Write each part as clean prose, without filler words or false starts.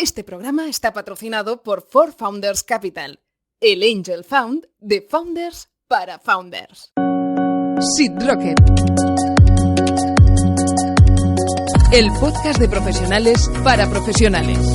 Este programa está patrocinado por For Founders Capital, el Angel Fund de Founders para Founders. Seed Rocket, el podcast de profesionales para profesionales.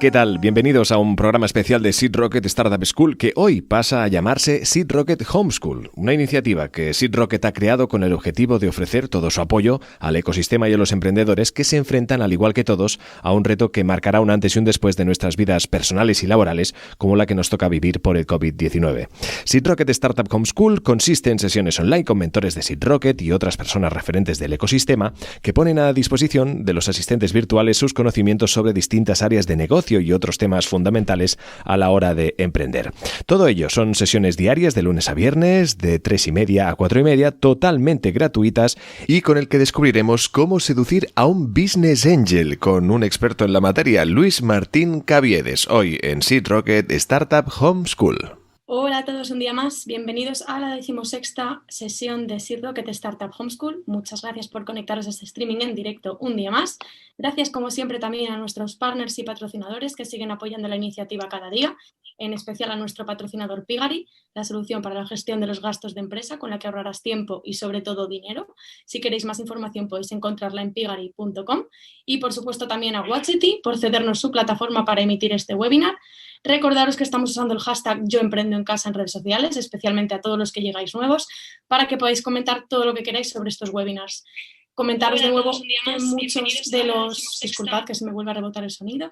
¿Qué tal? Bienvenidos a un programa especial de Seed Rocket Startup School que hoy pasa a llamarse Seed Rocket Homeschool, una iniciativa que Seed Rocket ha creado con el objetivo de ofrecer todo su apoyo al ecosistema y a los emprendedores que se enfrentan, al igual que todos, a un reto que marcará un antes y un después de nuestras vidas personales y laborales, como la que nos toca vivir por el COVID-19. Seed Rocket Startup Homeschool consiste en sesiones online con mentores de Seed Rocket y otras personas referentes del ecosistema que ponen a disposición de los asistentes virtuales sus conocimientos sobre distintas áreas de negocio y otros temas fundamentales a la hora de emprender. Todo ello son sesiones diarias de lunes a viernes, de 3:30 a 4:30, totalmente gratuitas y con el que descubriremos cómo seducir a un Business Angel con un experto en la materia, Luis Martín Caviedes, hoy en Seed Rocket Startup Homeschool. Hola a todos un día más, bienvenidos a la 16ª sesión de Seed Rocket Startup Homeschool. Muchas gracias por conectaros a este streaming en directo un día más. Gracias como siempre también a nuestros partners y patrocinadores que siguen apoyando la iniciativa cada día, en especial a nuestro patrocinador Pigari, la solución para la gestión de los gastos de empresa con la que ahorrarás tiempo y sobre todo dinero. Si queréis más información podéis encontrarla en pigari.com y por supuesto también a Watchity por cedernos su plataforma para emitir este webinar. Recordaros que estamos usando el hashtag Yo Emprendo en Casa en redes sociales, especialmente a todos los que llegáis nuevos, para que podáis comentar todo lo que queráis sobre estos webinars. Comentaros de nuevo que muchos de los... Disculpad que se me vuelve a rebotar el sonido.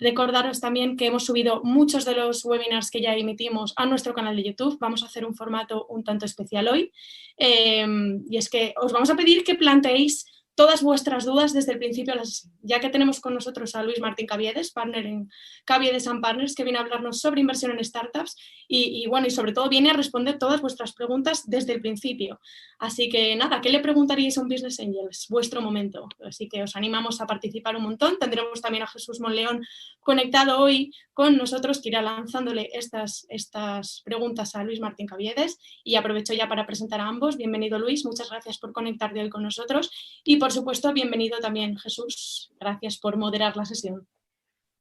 Recordaros también que hemos subido muchos de los webinars que ya emitimos a nuestro canal de YouTube. Vamos a hacer un formato un tanto especial hoy. Y es que os vamos a pedir que planteéis todas vuestras dudas desde el principio de la sesión, ya que tenemos con nosotros a Luis Martín Caviedes, partner en Caviedes & Partners, que viene a hablarnos sobre inversión en startups y sobre todo viene a responder todas vuestras preguntas desde el principio. Así que nada, ¿qué le preguntaríais a un Business Angel? Es vuestro momento, así que os animamos a participar un montón. Tendremos también a Jesús Monleón conectado hoy con nosotros, que irá lanzándole estas preguntas a Luis Martín Caviedes, y aprovecho ya para presentar a ambos. Bienvenido Luis, muchas gracias por conectarte hoy con nosotros y por supuesto bienvenido también Jesús, gracias por moderar la sesión.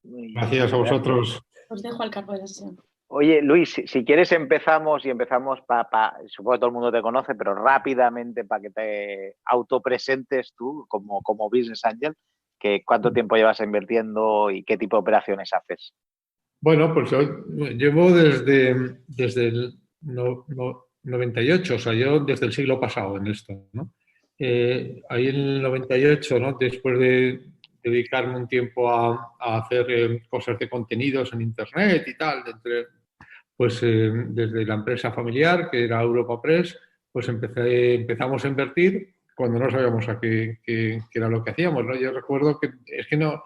Gracias a vosotros. Os dejo al cargo de la sesión. Oye, Luis, si quieres empezamos supongo que todo el mundo te conoce, pero rápidamente para que te autopresentes tú como Business Angel, que cuánto tiempo llevas invirtiendo y qué tipo de operaciones haces. Bueno, pues yo llevo desde el 98, o sea, yo desde el siglo pasado en esto, ¿no? Ahí en el 98, ¿no? Después de dedicarme un tiempo a hacer cosas de contenidos en Internet y tal, desde la empresa familiar, que era Europa Press, pues empezamos a invertir cuando no sabíamos a qué era lo que hacíamos, ¿no? Yo recuerdo que es que no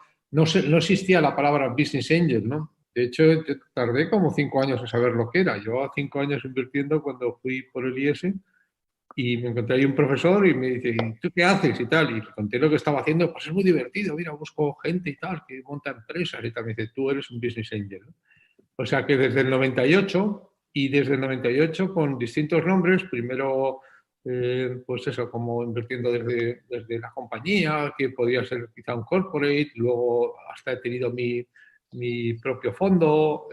existía la palabra Business Angel, ¿no? De hecho, yo tardé como 5 años en saber lo que era. Llevaba 5 años invirtiendo cuando fui por el IES y me encontré ahí un profesor y me dice, ¿y tú qué haces? Y tal, y le conté lo que estaba haciendo. Pues es muy divertido, mira, busco gente y tal, que monta empresas y tal. Me dice, tú eres un Business Angel, ¿no? O sea que desde el 98 con distintos nombres, primero pues eso, como invirtiendo desde la compañía, que podía ser quizá un corporate, luego hasta he tenido mi propio fondo,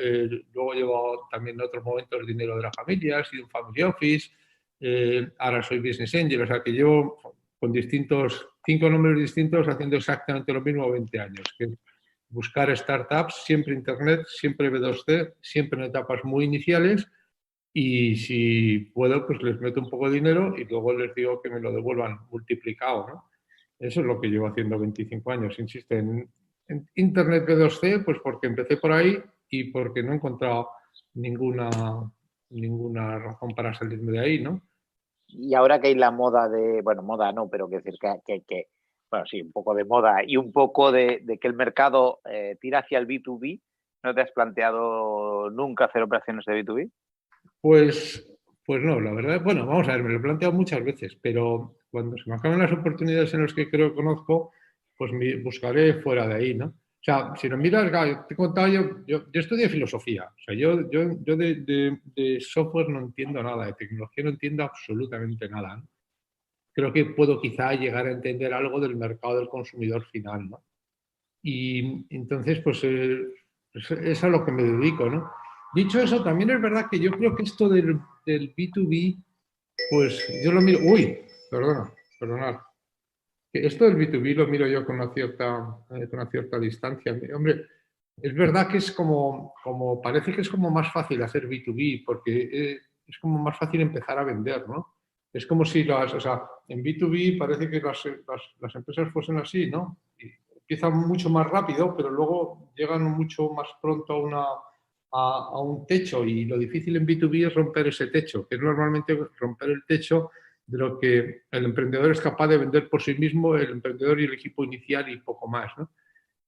luego llevo también en otros momentos dinero de la familia, he sido un family office, ahora soy Business Angel, o sea que llevo con 5 nombres distintos haciendo exactamente lo mismo 20 años, que buscar startups, siempre Internet, siempre B2C, siempre en etapas muy iniciales y si puedo, pues les meto un poco de dinero y luego les digo que me lo devuelvan multiplicado, ¿no? Eso es lo que llevo haciendo 25 años. Insisto, en Internet B2C, pues porque empecé por ahí y porque no he encontrado ninguna razón para salirme de ahí, ¿no? Y ahora que hay la moda moda no, pero quiero decir que bueno, sí, un poco de moda y un poco de que el mercado tira hacia el B2B, ¿no te has planteado nunca hacer operaciones de B2B? Pues no, la verdad, bueno, vamos a ver, me lo he planteado muchas veces, pero cuando se me acaben las oportunidades en las que creo que conozco, pues buscaré fuera de ahí, ¿no? O sea, si lo miras, claro, te he contado, yo estudié filosofía, o sea, yo de software no entiendo nada, de tecnología no entiendo absolutamente nada, ¿no? creo que puedo quizá llegar a entender algo del mercado del consumidor final, ¿no? Y entonces, pues es a lo que me dedico, ¿no? Dicho eso, también es verdad que yo creo que esto del B2B, pues yo lo miro... Uy, perdonad. Que esto del B2B lo miro yo con una cierta distancia. Hombre, es verdad que es parece que es como más fácil hacer B2B, porque es como más fácil empezar a vender, ¿no? Es como si o sea, en B2B parece que las empresas fuesen así, ¿no? Y empiezan mucho más rápido, pero luego llegan mucho más pronto a un techo, y lo difícil en B2B es romper ese techo, que es normalmente romper el techo de lo que el emprendedor es capaz de vender por sí mismo, el emprendedor y el equipo inicial y poco más, ¿no?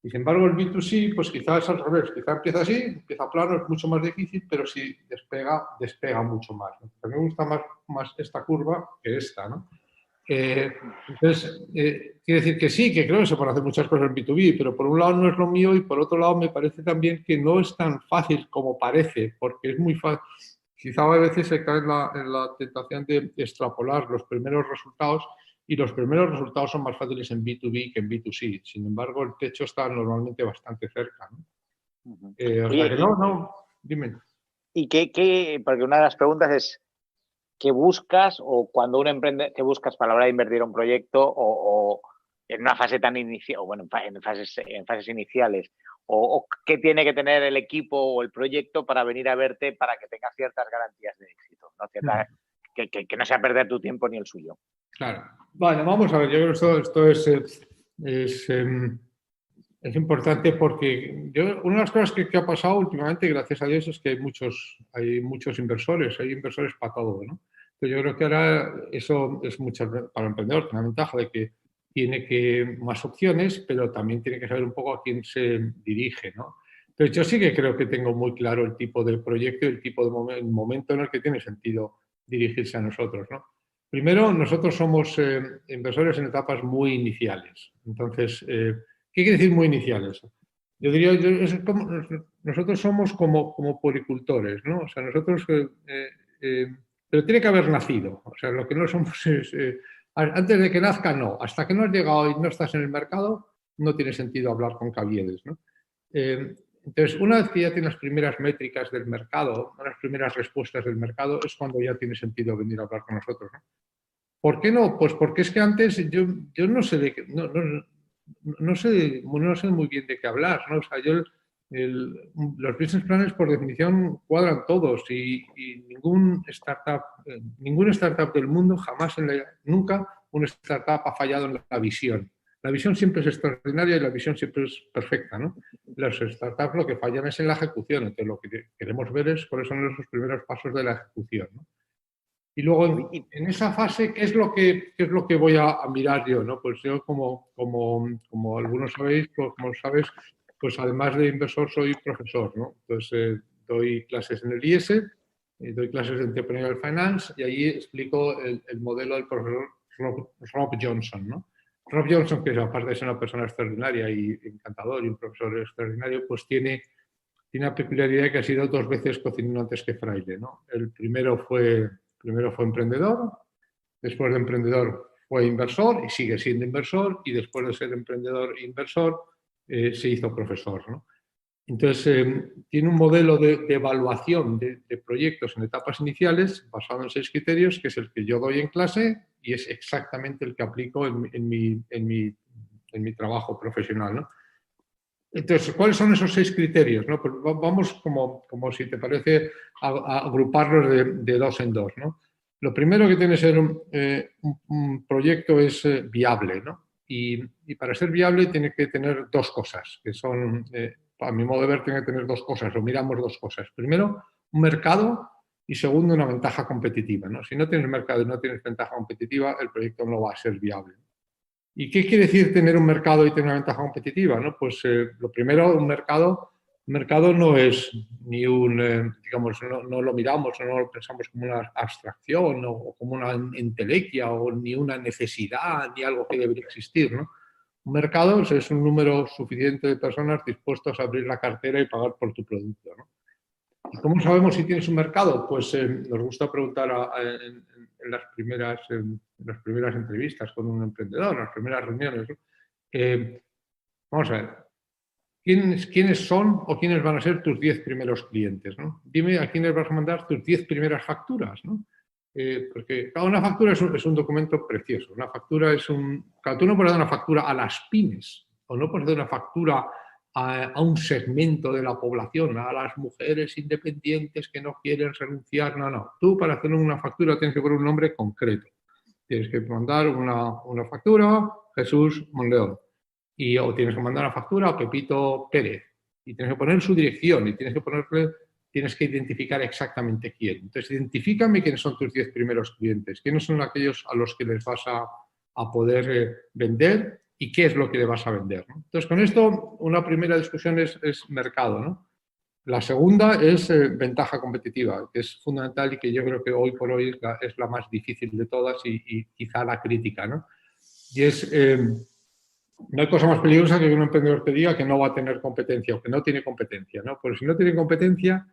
Y sin embargo, el B2C, pues quizás es al revés, quizás empieza así, empieza plano, es mucho más difícil, pero si despega mucho más, ¿no? A mí me gusta más esta curva que esta, ¿no? Entonces, quiere decir que sí, que creo que se pueden hacer muchas cosas en B2B, pero por un lado no es lo mío y por otro lado me parece también que no es tan fácil como parece, porque es muy fácil. Quizá a veces se cae en la tentación de extrapolar los primeros resultados, y los primeros resultados son más fáciles en B2B que en B2C. Sin embargo, el techo está normalmente bastante cerca, ¿no? O sea que Oye, no, dime. ¿y porque una de las preguntas es, ¿qué buscas o cuando uno emprende, qué buscas para la hora de invertir en un proyecto o en una fase tan inicial, o bueno, en fases iniciales? O qué tiene que tener el equipo o el proyecto para venir a verte para que tenga ciertas garantías de éxito, ¿no? Que no sea perder tu tiempo ni el suyo. Claro. Bueno, vamos a ver, yo creo que esto es importante, porque una de las cosas que ha pasado últimamente, gracias a Dios, es que hay muchos inversores, hay inversores para todo, ¿no? Entonces yo creo que ahora eso es mucho para el emprendedor, una ventaja de que tiene más opciones, pero también tiene que saber un poco a quién se dirige, ¿no? Entonces yo sí que creo que tengo muy claro el tipo de proyecto y el tipo de momento en el que tiene sentido dirigirse a nosotros, ¿no? Primero, nosotros somos inversores en etapas muy iniciales. Entonces, ¿qué quiere decir muy iniciales? Yo diría, nosotros somos como policultores, ¿no? O sea, nosotros, pero tiene que haber nacido. O sea, lo que no somos es, antes de que nazca, no. Hasta que no has llegado y no estás en el mercado, no tiene sentido hablar con Caviedes, ¿no? Entonces, una vez que ya tienes las primeras métricas del mercado, las primeras respuestas del mercado, es cuando ya tiene sentido venir a hablar con nosotros, ¿no? ¿Por qué no? Pues porque es que antes yo no sé no sé muy bien de qué hablar, ¿no? O sea, los business plans por definición cuadran todos, y ningún startup del mundo jamás, nunca una startup ha fallado en la visión. La visión siempre es extraordinaria y la visión siempre es perfecta, ¿no? Las startups lo que fallan es en la ejecución. Entonces lo que queremos ver es cuáles son esos primeros pasos de la ejecución, ¿no? Y luego en esa fase, ¿qué es lo que voy a mirar yo, ¿no? Pues yo, como algunos sabéis, como sabes, pues además de inversor soy profesor, ¿no? Entonces doy clases en el IES, doy clases de Entrepreneurial Finance, y allí explico el modelo del profesor Rob Johnson, ¿no? Rob Johnson, que aparte de ser una persona extraordinaria y encantador y un profesor extraordinario, pues tiene la peculiaridad de que ha sido 2 veces cocinero antes que fraile, ¿no? El primero fue emprendedor, después de emprendedor fue inversor y sigue siendo inversor, y después de ser emprendedor e inversor se hizo profesor, ¿no? Entonces, tiene un modelo de evaluación de proyectos en etapas iniciales basado en 6 criterios, que es el que yo doy en clase y es exactamente el que aplico en mi trabajo profesional, ¿no? Entonces, ¿cuáles son esos 6 criterios? ¿No? Pues vamos, como si te parece, a agruparlos de 2 en 2, ¿no? Lo primero que tiene que ser un proyecto es viable, ¿no? Y para ser viable tiene que tener 2 cosas, que son, a mi modo de ver, tiene que tener 2 cosas, o miramos 2 cosas. Primero, un mercado, y segundo, una ventaja competitiva, ¿no? Si no tienes mercado y no tienes ventaja competitiva, el proyecto no va a ser viable. ¿Y qué quiere decir tener un mercado y tener una ventaja competitiva, ¿no? Pues lo primero, un mercado no es ni digamos, no lo miramos o no lo pensamos como una abstracción o como una entelequia o ni una necesidad ni algo que debería existir, ¿no? Un mercado es un número suficiente de personas dispuestas a abrir la cartera y pagar por tu producto, ¿no? ¿Y cómo sabemos si tienes un mercado? Pues nos gusta preguntar en las primeras entrevistas con un emprendedor, en las primeras reuniones, ¿no? Vamos a ver, ¿quiénes son o quiénes van a ser tus 10 primeros clientes, ¿no? Dime a quiénes vas a mandar tus 10 primeras facturas, ¿no? Porque cada una factura es un documento precioso. Una factura es Claro, tú no puedes dar una factura a las pymes o no puedes dar una factura a un segmento de la población, a las mujeres independientes que no quieren renunciar. No. Tú para hacer una factura tienes que poner un nombre concreto. Tienes que mandar una factura Jesús Monleón o tienes que mandar una factura a Pepito Pérez y tienes que poner su dirección y tienes que identificar exactamente quién. Entonces, identifícame quiénes son tus 10 primeros clientes, quiénes son aquellos a los que les vas a poder vender y qué es lo que le vas a vender, ¿no? Entonces, con esto, una primera discusión es mercado, ¿no? La segunda es ventaja competitiva, que es fundamental y que yo creo que hoy por hoy es la más difícil de todas y quizá la crítica, ¿no? Y es... no hay cosa más peligrosa que un emprendedor te diga que no va a tener competencia o que no tiene competencia, ¿no? Porque si no tiene competencia,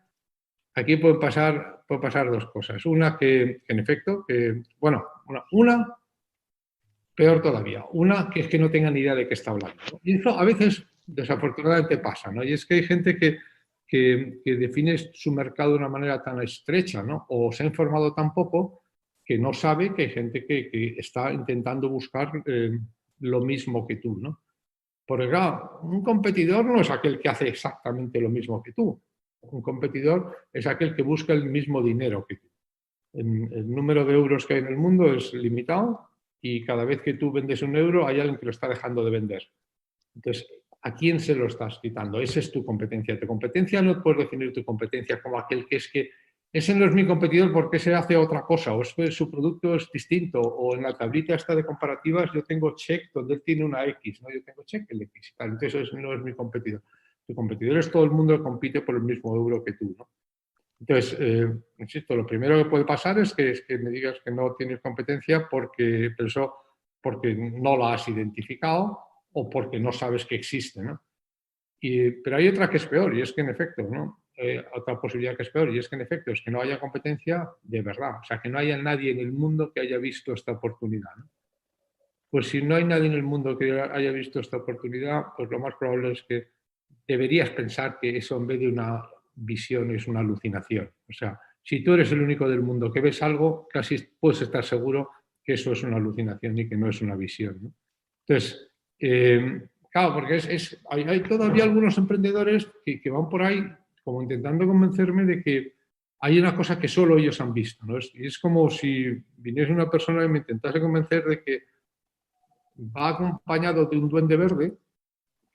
aquí pueden pasar dos cosas. Una que en efecto, una peor todavía, una que es que no tenga ni idea de qué está hablando, ¿no? Y eso a veces desafortunadamente pasa, ¿no? Y es que hay gente que define su mercado de una manera tan estrecha, ¿no? O se ha informado tan poco que no sabe que hay gente que está intentando buscar lo mismo que tú, ¿no? Porque claro, un competidor no es aquel que hace exactamente lo mismo que tú. Un competidor es aquel que busca el mismo dinero que tú. El número de euros que hay en el mundo es limitado y cada vez que tú vendes un euro hay alguien que lo está dejando de vender. Entonces, ¿a quién se lo estás quitando? Esa es tu competencia. Tu competencia no puedes definir tu competencia como aquel que ese no es mi competidor porque se hace otra cosa, o su producto es distinto, o en la tablita esta de comparativas yo tengo check donde él tiene una X, ¿no? Yo tengo check el X, tal. Entonces eso no es mi competidor. Tu competidor es todo el mundo que compite por el mismo euro que tú, ¿no? Entonces, insisto, lo primero que puede pasar es que me digas que no tienes competencia porque no la has identificado o porque no sabes que existe, ¿no? Pero hay otra que es peor, y es que en efecto, ¿no? Otra posibilidad que es peor, y es que en efecto es que no haya competencia de verdad, o sea, que no haya nadie en el mundo que haya visto esta oportunidad, ¿no? Pues si no hay nadie en el mundo que haya visto esta oportunidad, pues lo más probable es que deberías pensar que eso en vez de una visión es una alucinación. O sea, si tú eres el único del mundo que ves algo, casi puedes estar seguro que eso es una alucinación y que no es una visión, ¿no? Entonces, claro, porque hay todavía algunos emprendedores que van por ahí como intentando convencerme de que hay una cosa que solo ellos han visto, ¿no? Es como si viniese una persona y me intentase convencer de que va acompañado de un duende verde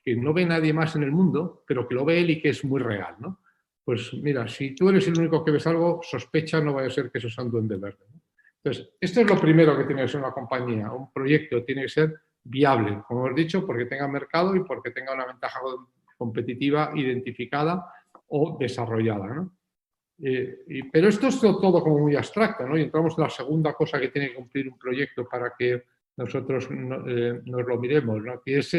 que no ve nadie más en el mundo, pero que lo ve él y que es muy real, ¿no? Pues mira, si tú eres el único que ves algo, sospecha, no vaya a ser que eso sea un duende verde, ¿no? Entonces, esto es lo primero que tiene que ser una compañía, un proyecto tiene que ser viable, como hemos dicho, porque tenga mercado y porque tenga una ventaja competitiva identificada o desarrollada, ¿no? Pero esto es todo como muy abstracto, ¿no? Y entramos en la segunda cosa que tiene que cumplir un proyecto para que nosotros nos lo miremos, ¿no? Que es,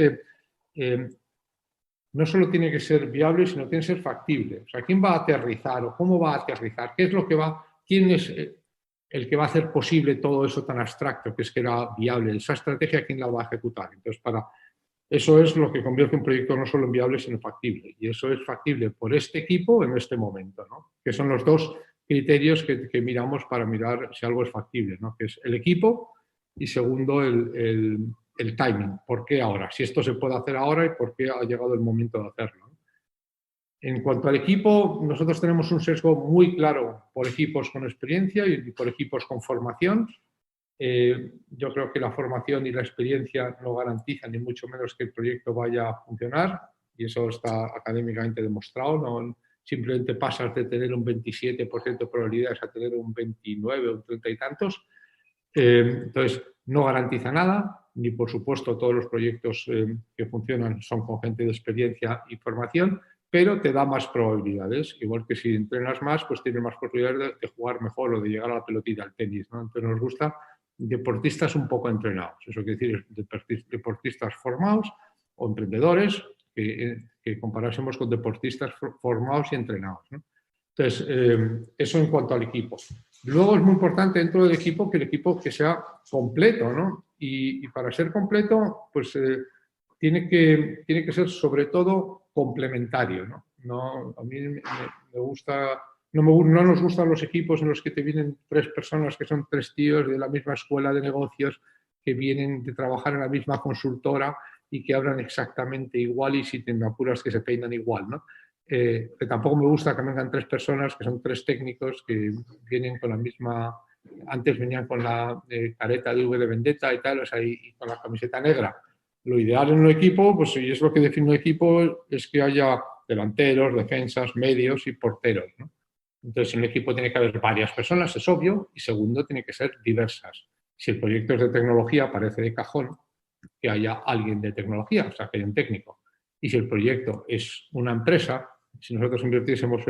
no solo tiene que ser viable, sino tiene que ser factible. O sea, ¿quién va a aterrizar o cómo va a aterrizar? ¿Qué es lo que quién es el que va a hacer posible todo eso tan abstracto que es que era viable? Esa estrategia, ¿quién la va a ejecutar? Entonces, eso es lo que convierte un proyecto no solo en viable, sino factible. Y eso es factible por este equipo en este momento, ¿no? Que son los dos criterios que miramos para mirar si algo es factible, ¿no? Que es el equipo y segundo, el timing. ¿Por qué ahora? Si esto se puede hacer ahora y por qué ha llegado el momento de hacerlo, ¿no? En cuanto al equipo, nosotros tenemos un sesgo muy claro por equipos con experiencia y por equipos con formación. Yo creo que la formación y la experiencia no garantizan ni mucho menos que el proyecto vaya a funcionar y eso está académicamente demostrado. No, simplemente pasas de tener un 27% de probabilidades a tener un 29 o un 30 y tantos. Entonces, no garantiza nada, ni por supuesto todos los proyectos que funcionan son con gente de experiencia y formación, pero te da más probabilidades, igual que si entrenas más, pues tienes más probabilidades de jugar mejor o de llegar a la pelotita, al tenis, ¿no? Entonces nos gusta deportistas un poco entrenados, eso quiere decir deportistas formados o emprendedores que comparásemos con deportistas formados y entrenados, ¿no? Entonces, eso en cuanto al equipo. Luego es muy importante dentro del equipo que el equipo que sea completo, ¿no? Y para ser completo, pues tiene que ser sobre todo complementario, ¿no? A mí me gusta, no nos gustan los equipos en los que te vienen 3 personas que son 3 tíos de la misma escuela de negocios que vienen de trabajar en la misma consultora y que hablan exactamente igual y si te apuras que se peinan igual, ¿no? Que tampoco me gusta que vengan 3 personas que son 3 técnicos que vienen con la misma, antes venían con la careta de V de Vendetta y tal, o sea, y con la camiseta negra. Lo ideal en un equipo, pues y es lo que define un equipo, es que haya delanteros, defensas, medios y porteros, ¿no? Entonces, en un equipo tiene que haber varias personas, es obvio, y segundo, tiene que ser diversas. Si el proyecto es de tecnología, parece de cajón que haya alguien de tecnología, o sea, que haya un técnico. Y si el proyecto es una empresa, si nosotros invirtiésemos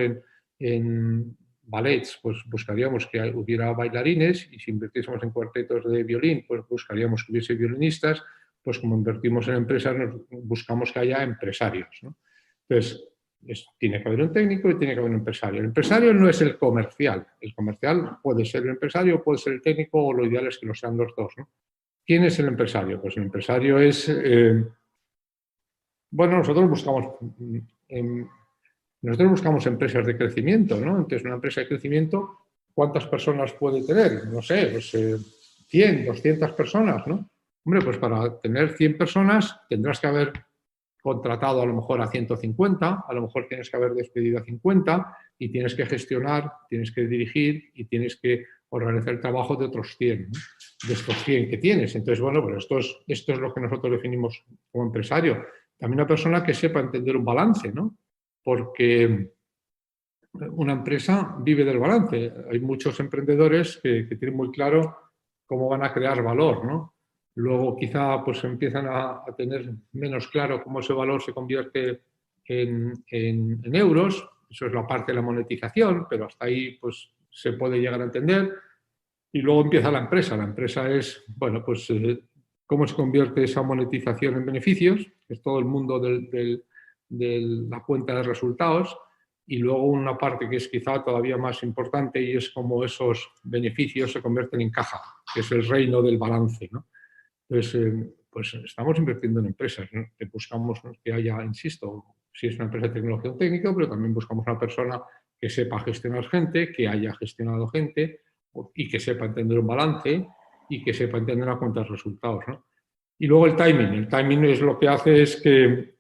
en ballets, pues buscaríamos que hubiera bailarines, y si invirtiésemos en cuartetos de violín, pues buscaríamos que hubiese violinistas, pues como invertimos en empresas, buscamos que haya empresarios, ¿no? Entonces, tiene que haber un técnico y tiene que haber un empresario. El empresario no es el comercial puede ser el empresario, puede ser el técnico, o lo ideal es que lo sean los dos, ¿no? ¿Quién es el empresario? Pues el empresario es, bueno, nosotros buscamos empresas de crecimiento, ¿no? Entonces, una empresa de crecimiento, ¿cuántas personas puede tener? No sé, pues 100, 200 personas, ¿no? Hombre, pues para tener 100 personas tendrás que haber contratado a lo mejor a 150, a lo mejor tienes que haber despedido a 50 y tienes que gestionar, tienes que dirigir y tienes que organizar el trabajo de otros 100, ¿no? De estos 100 que tienes. Entonces, bueno, pues esto es lo que nosotros definimos como empresario. También una persona que sepa entender un balance, ¿no? Porque una empresa vive del balance. Hay muchos emprendedores que tienen muy claro cómo van a crear valor, ¿no? Luego quizá pues empiezan a tener menos claro cómo ese valor se convierte en euros. Eso es la parte de la monetización, pero hasta ahí pues se puede llegar a entender. Y luego empieza la empresa. La empresa es, bueno, pues cómo se convierte esa monetización en beneficios, que es todo el mundo de la cuenta de resultados. Y luego una parte que es quizá todavía más importante y es cómo esos beneficios se convierten en caja, que es el reino del balance, ¿no? Entonces, pues estamos invirtiendo en empresas, ¿no? Que buscamos, ¿no?, que haya, insisto, si es una empresa de tecnología o técnico, pero también buscamos una persona que sepa gestionar gente, que haya gestionado gente y que sepa entender un balance y que sepa entender una cuenta de resultados, ¿no? Y luego el timing. El timing es lo que hace es que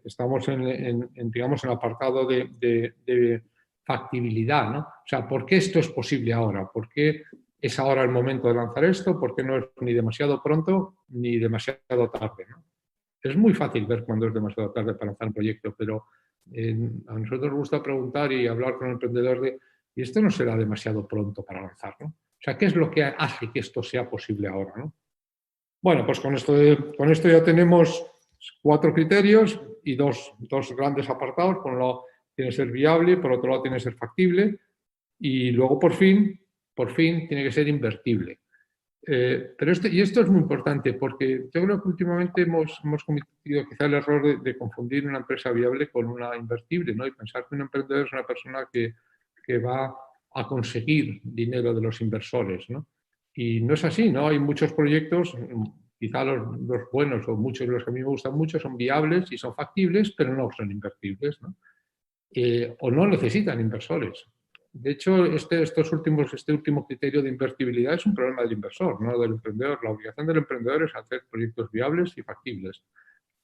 estamos digamos, en el apartado de factibilidad, ¿no? O sea, ¿por qué esto es posible ahora? ¿Por qué es ahora el momento de lanzar esto? ¿Por qué no es ni demasiado pronto ni demasiado tarde, ¿no? Es muy fácil ver cuándo es demasiado tarde para lanzar un proyecto, pero a nosotros nos gusta preguntar y hablar con el emprendedor de, ¿y esto no será demasiado pronto para lanzar, ¿no? O sea, ¿qué es lo que hace que esto sea posible ahora, ¿no? Bueno, pues con esto ya tenemos 4 criterios y dos grandes apartados. Por un lado tiene que ser viable, por otro lado tiene que ser factible y luego por fin tiene que ser invertible. Pero esto es muy importante porque yo creo que últimamente hemos cometido quizá el error de confundir una empresa viable con una invertible, ¿no? Y pensar que un emprendedor es una persona que va a conseguir dinero de los inversores, ¿no? Y no es así, ¿no? Hay muchos proyectos, quizá los buenos o muchos de los que a mí me gustan mucho son viables y son factibles, pero no son invertibles, ¿no? O no necesitan inversores. De hecho, este último criterio de invertibilidad es un problema del inversor, no del emprendedor. La obligación del emprendedor es hacer proyectos viables y factibles.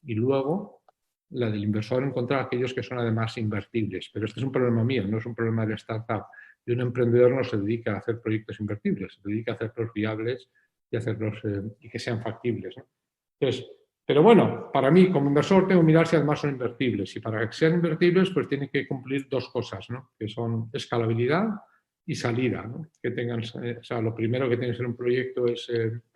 Y luego, la del inversor, encontrar aquellos que son además invertibles. Pero este es un problema mío, no es un problema de startup. Y un emprendedor no se dedica a hacer proyectos invertibles, se dedica a hacerlos viables y que sean factibles, ¿no? Entonces, pero bueno, para mí como inversor tengo que mirar si además son invertibles. Y para que sean invertibles, pues tienen que cumplir 2 cosas, ¿no? Que son escalabilidad y salida, ¿no? Que tengan, o sea, lo primero que tiene que ser un proyecto es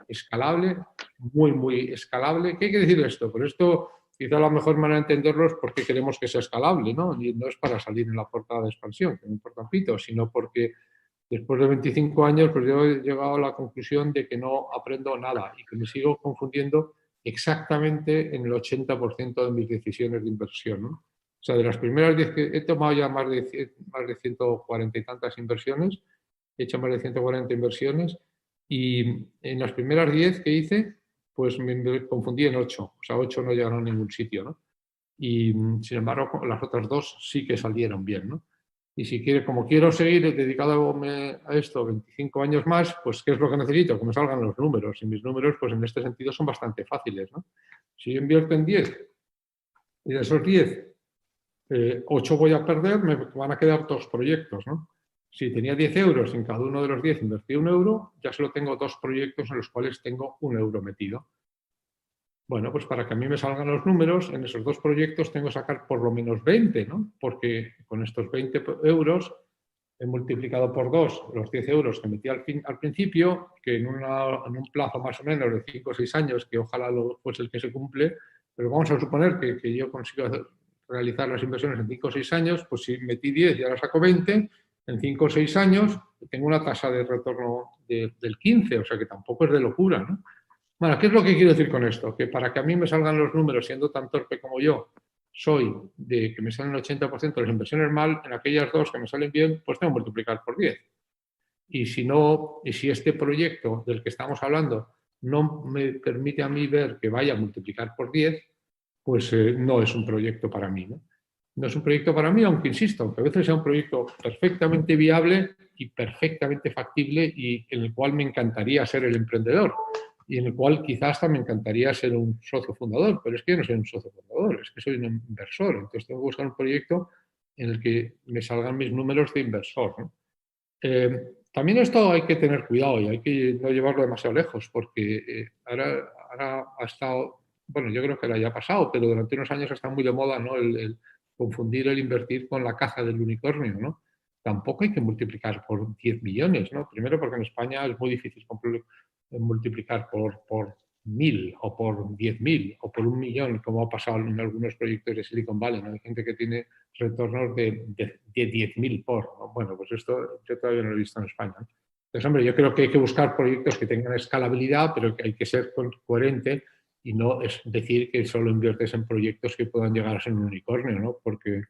escalable, muy, muy escalable. ¿Qué quiere decir esto? Pues esto quizá la mejor manera de entenderlo es porque queremos que sea escalable, ¿no? Y no es para salir en la portada de expansión, que no importa un pito, sino porque después de 25 años, pues yo he llegado a la conclusión de que no aprendo nada y que me sigo confundiendo exactamente en el 80% de mis decisiones de inversión, ¿no? O sea, de las primeras 10 que he tomado ya más de 140 y tantas inversiones, he hecho más de 140 inversiones y en las primeras 10 que hice, pues me confundí en 8. O sea, 8 no llegaron a ningún sitio, ¿no? Y sin embargo, las otras 2 sí que salieron bien, ¿no? Y si como quiero seguir dedicado a esto 25 años más, pues ¿qué es lo que necesito? Que me salgan los números. Y mis números, pues en este sentido, son bastante fáciles, ¿no? Si yo invierto en 10 y de esos 10, 8 voy a perder, me van a quedar 2 proyectos, ¿no? Si tenía 10 euros y en cada uno de los 10 invertí 1 euro, ya solo tengo 2 proyectos en los cuales tengo 1 euro metido. Bueno, pues para que a mí me salgan los números, en esos 2 proyectos tengo que sacar por lo menos 20, ¿no? Porque con estos 20 euros he multiplicado por 2 los 10 euros que metí al principio, que en un plazo más o menos de 5 o 6 años, que ojalá fuese el que se cumple, pero vamos a suponer que yo consigo realizar las inversiones en 5 o 6 años, pues si metí 10 y ahora saco 20, en 5 o 6 años tengo una tasa de retorno del 15, o sea que tampoco es de locura, ¿no? Bueno, ¿qué es lo que quiero decir con esto? Que para que a mí me salgan los números siendo tan torpe como yo soy, de que me salen el 80% de las inversiones mal, en aquellas 2 que me salen bien, pues tengo que multiplicar por 10. Y si este proyecto del que estamos hablando no me permite a mí ver que vaya a multiplicar por 10, pues no es un proyecto para mí, ¿no? No es un proyecto para mí, aunque insisto, aunque a veces sea un proyecto perfectamente viable y perfectamente factible y en el cual me encantaría ser el emprendedor y en el cual quizás hasta me encantaría ser un socio fundador, pero es que yo no soy un socio fundador, es que soy un inversor, entonces tengo que buscar un proyecto en el que me salgan mis números de inversor, ¿no? También esto hay que tener cuidado y hay que no llevarlo demasiado lejos, porque ahora ha estado, bueno, yo creo que lo haya pasado, pero durante unos años está muy de moda, ¿no? El confundir el invertir con la caza del unicornio, ¿no? Tampoco hay que multiplicar por 10 millones, ¿no? Primero porque en España es muy difícil multiplicar por 1000 o por 10.000 o por 1.000.000, como ha pasado en algunos proyectos de Silicon Valley, ¿no? Hay gente que tiene retornos de 10.000 por, ¿no? Bueno, pues esto yo todavía no lo he visto en España, ¿no? Entonces, hombre, yo creo que hay que buscar proyectos que tengan escalabilidad, pero que hay que ser coherente y no es decir que solo inviertes en proyectos que puedan llegar a ser un unicornio, ¿no? Porque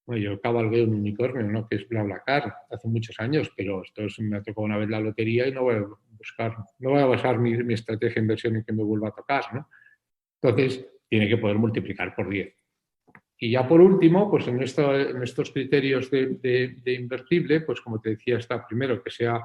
bueno, yo cabalgué un unicornio, ¿no? Que es BlaBlaCar hace muchos años, pero me ha tocado una vez la lotería y no voy a basar mi estrategia de inversión en que me vuelva a tocar, ¿no? Entonces, tiene que poder multiplicar por 10. Y ya por último, pues en estos criterios de invertible, pues como te decía, está primero que sea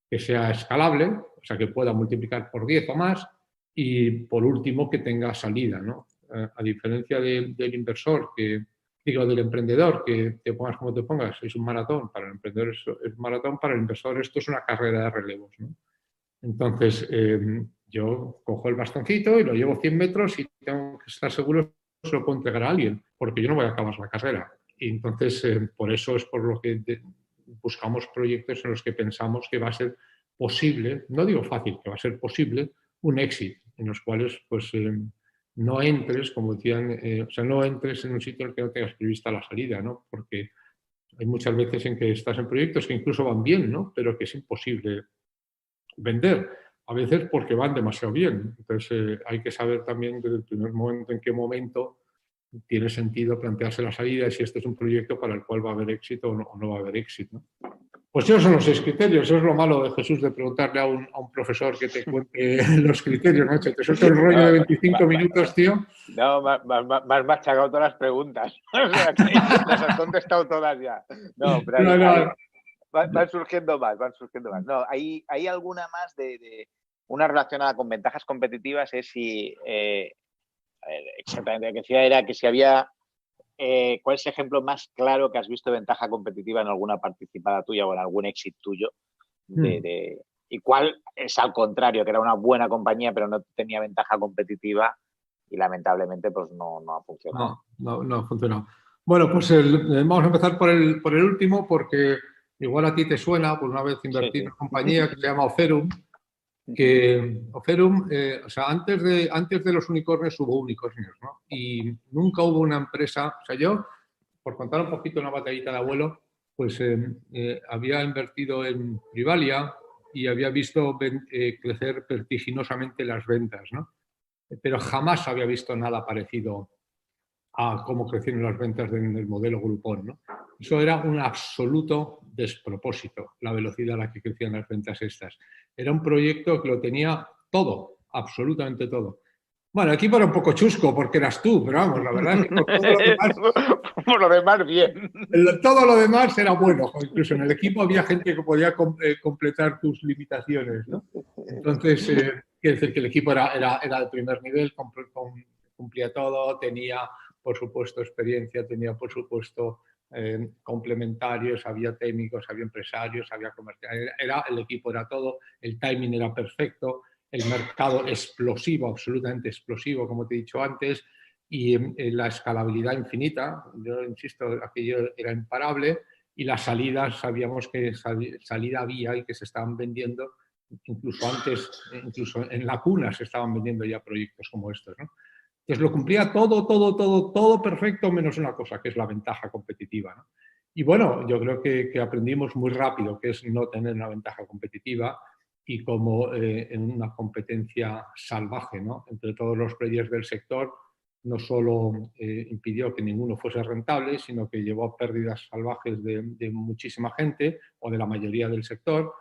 escalable, o sea, que pueda multiplicar por 10 o más, y por último que tenga salida, ¿no? A diferencia del inversor, del emprendedor, que te pongas como te pongas, es un maratón, para el emprendedor es un maratón, para el inversor esto es una carrera de relevos, ¿no? Entonces, yo cojo el bastoncito y lo llevo 100 metros y tengo que estar seguro que se lo puedo entregar a alguien, porque yo no voy a acabar la carrera. Y entonces, por eso es por lo que buscamos proyectos en los que pensamos que va a ser posible, no digo fácil, que va a ser posible, un éxito, en los cuales pues no entres, como decían, o sea, no entres en un sitio en el que no tengas prevista la salida, ¿no? Porque hay muchas veces en que estás en proyectos que incluso van bien, ¿no? Pero que es imposible vender, a veces porque van demasiado bien. Entonces hay que saber también desde el primer momento en qué momento tiene sentido plantearse la salida y si este es un proyecto para el cual va a haber éxito o no va a haber éxito, ¿no? Pues esos son los 6 criterios. Eso es lo malo de Jesús, de preguntarle a un profesor que te cuente los criterios, ¿no? Te suelto el rollo de 25 minutos, tío. No, me has machacado todas las preguntas. O sea, que las has contestado todas ya. No, pero van surgiendo más. No, hay alguna más de una relacionada con ventajas competitivas, es si exactamente lo que decía era que si había ¿cuál es el ejemplo más claro que has visto de ventaja competitiva en alguna participada tuya o en algún éxito tuyo? ¿Y cuál es al contrario, que era una buena compañía pero no tenía ventaja competitiva y lamentablemente pues no ha funcionado? No ha funcionado. Bueno, pues vamos a empezar por el último, porque igual a ti te suena, por una vez invertí en una compañía que se llama Oferum, que Oferum, o sea, antes de los unicornios hubo unicornios, ¿no? Y nunca hubo una empresa, o sea, yo, por contar un poquito una batallita de abuelo, pues había invertido en Privalia y había visto crecer vertiginosamente las ventas, ¿no? Pero jamás había visto nada parecido a cómo crecieron las ventas del modelo Groupon, ¿no? Eso era un absoluto despropósito, la velocidad a la que crecían las ventas estas. Era un proyecto que lo tenía todo, absolutamente todo. Bueno, el equipo era un poco chusco porque eras tú, pero vamos, la verdad es que por todo lo demás, por lo demás bien. todo lo demás era bueno. Incluso en el equipo había gente que podía completar tus limitaciones, ¿no? Entonces, quiere decir que el equipo era de primer nivel, cumplía todo, tenía, por supuesto, experiencia, tenía, por supuesto, complementarios, había técnicos, había empresarios, había comerciales. El equipo era todo, el timing era perfecto, el mercado explosivo, absolutamente explosivo, como te he dicho antes, y la escalabilidad infinita. Yo insisto, aquello era imparable y las salidas, sabíamos que salida había y que se estaban vendiendo, incluso antes, incluso en la cuna se estaban vendiendo ya proyectos como estos, ¿no? Entonces lo cumplía todo perfecto, menos una cosa, que es la ventaja competitiva, ¿no? Y bueno, yo creo que aprendimos muy rápido que es no tener una ventaja competitiva y como en una competencia salvaje, ¿no? Entre todos los players del sector, no solo impidió que ninguno fuese rentable, sino que llevó a pérdidas salvajes de muchísima gente o de la mayoría del sector,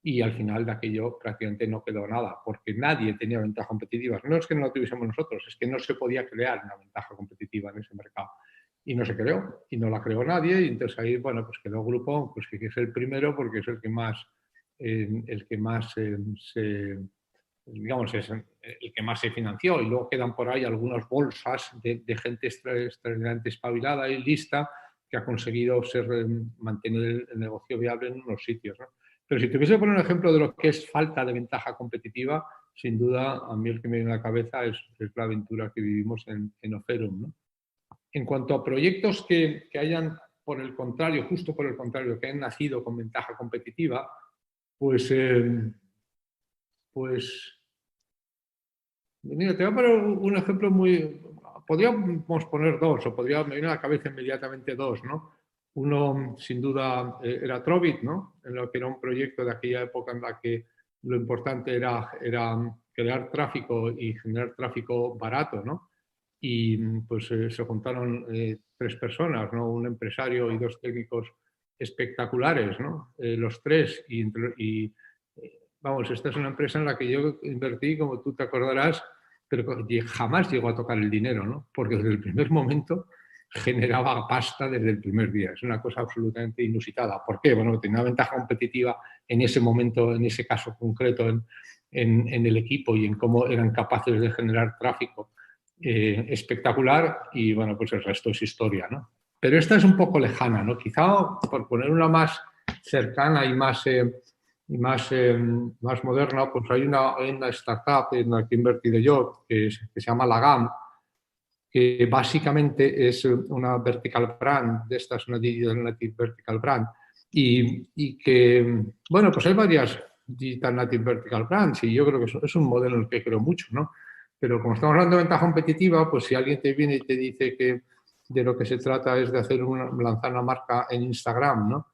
y al final de aquello prácticamente no quedó nada, porque nadie tenía ventaja competitiva. No es que no la tuviésemos nosotros, es que no se podía crear una ventaja competitiva en ese mercado. Y no se creó, y no la creó nadie, y entonces ahí, bueno, pues quedó Groupon, pues que es el primero porque es el que más digamos, es el que más se financió, y luego quedan por ahí algunas bolsas de gente extraordinariamente espabilada y lista que ha conseguido mantener el negocio viable en unos sitios, ¿no? Pero si tuviese que poner un ejemplo de lo que es falta de ventaja competitiva, sin duda, a mí el que me viene a la cabeza es la aventura que vivimos en Oferum, ¿no? En cuanto a proyectos que hayan, por el contrario, justo por el contrario, que hayan nacido con ventaja competitiva, pues mira, te voy a poner un ejemplo muy... Podríamos poner dos, o me viene a la cabeza inmediatamente dos, ¿no? Uno, sin duda, era Trovit, ¿no? En lo que era un proyecto de aquella época en la que lo importante era crear tráfico y generar tráfico barato, ¿no? Y pues se juntaron tres personas, ¿no? Un empresario y dos técnicos espectaculares, ¿no? Los tres, vamos, esta es una empresa en la que yo invertí, como tú te acordarás, pero jamás llegó a tocar el dinero, ¿no? Porque desde el primer momento generaba pasta desde el primer día. Es una cosa absolutamente inusitada. ¿Por qué? Bueno, tenía una ventaja competitiva en ese momento, en ese caso concreto, en el equipo y en cómo eran capaces de generar tráfico espectacular, y bueno, pues el resto es historia, ¿no? Pero esta es un poco lejana, ¿no? Quizá por poner una más cercana y más moderna, pues hay una startup en la que he invertido yo, que se llama Lagam, que básicamente es una vertical brand, de estas, una digital native vertical brand, y que, bueno, pues hay varias digital native vertical brands, y yo creo que es un modelo en el que creo mucho, ¿no? Pero como estamos hablando de ventaja competitiva, pues si alguien te viene y te dice que de lo que se trata es de lanzar una marca en Instagram, ¿no?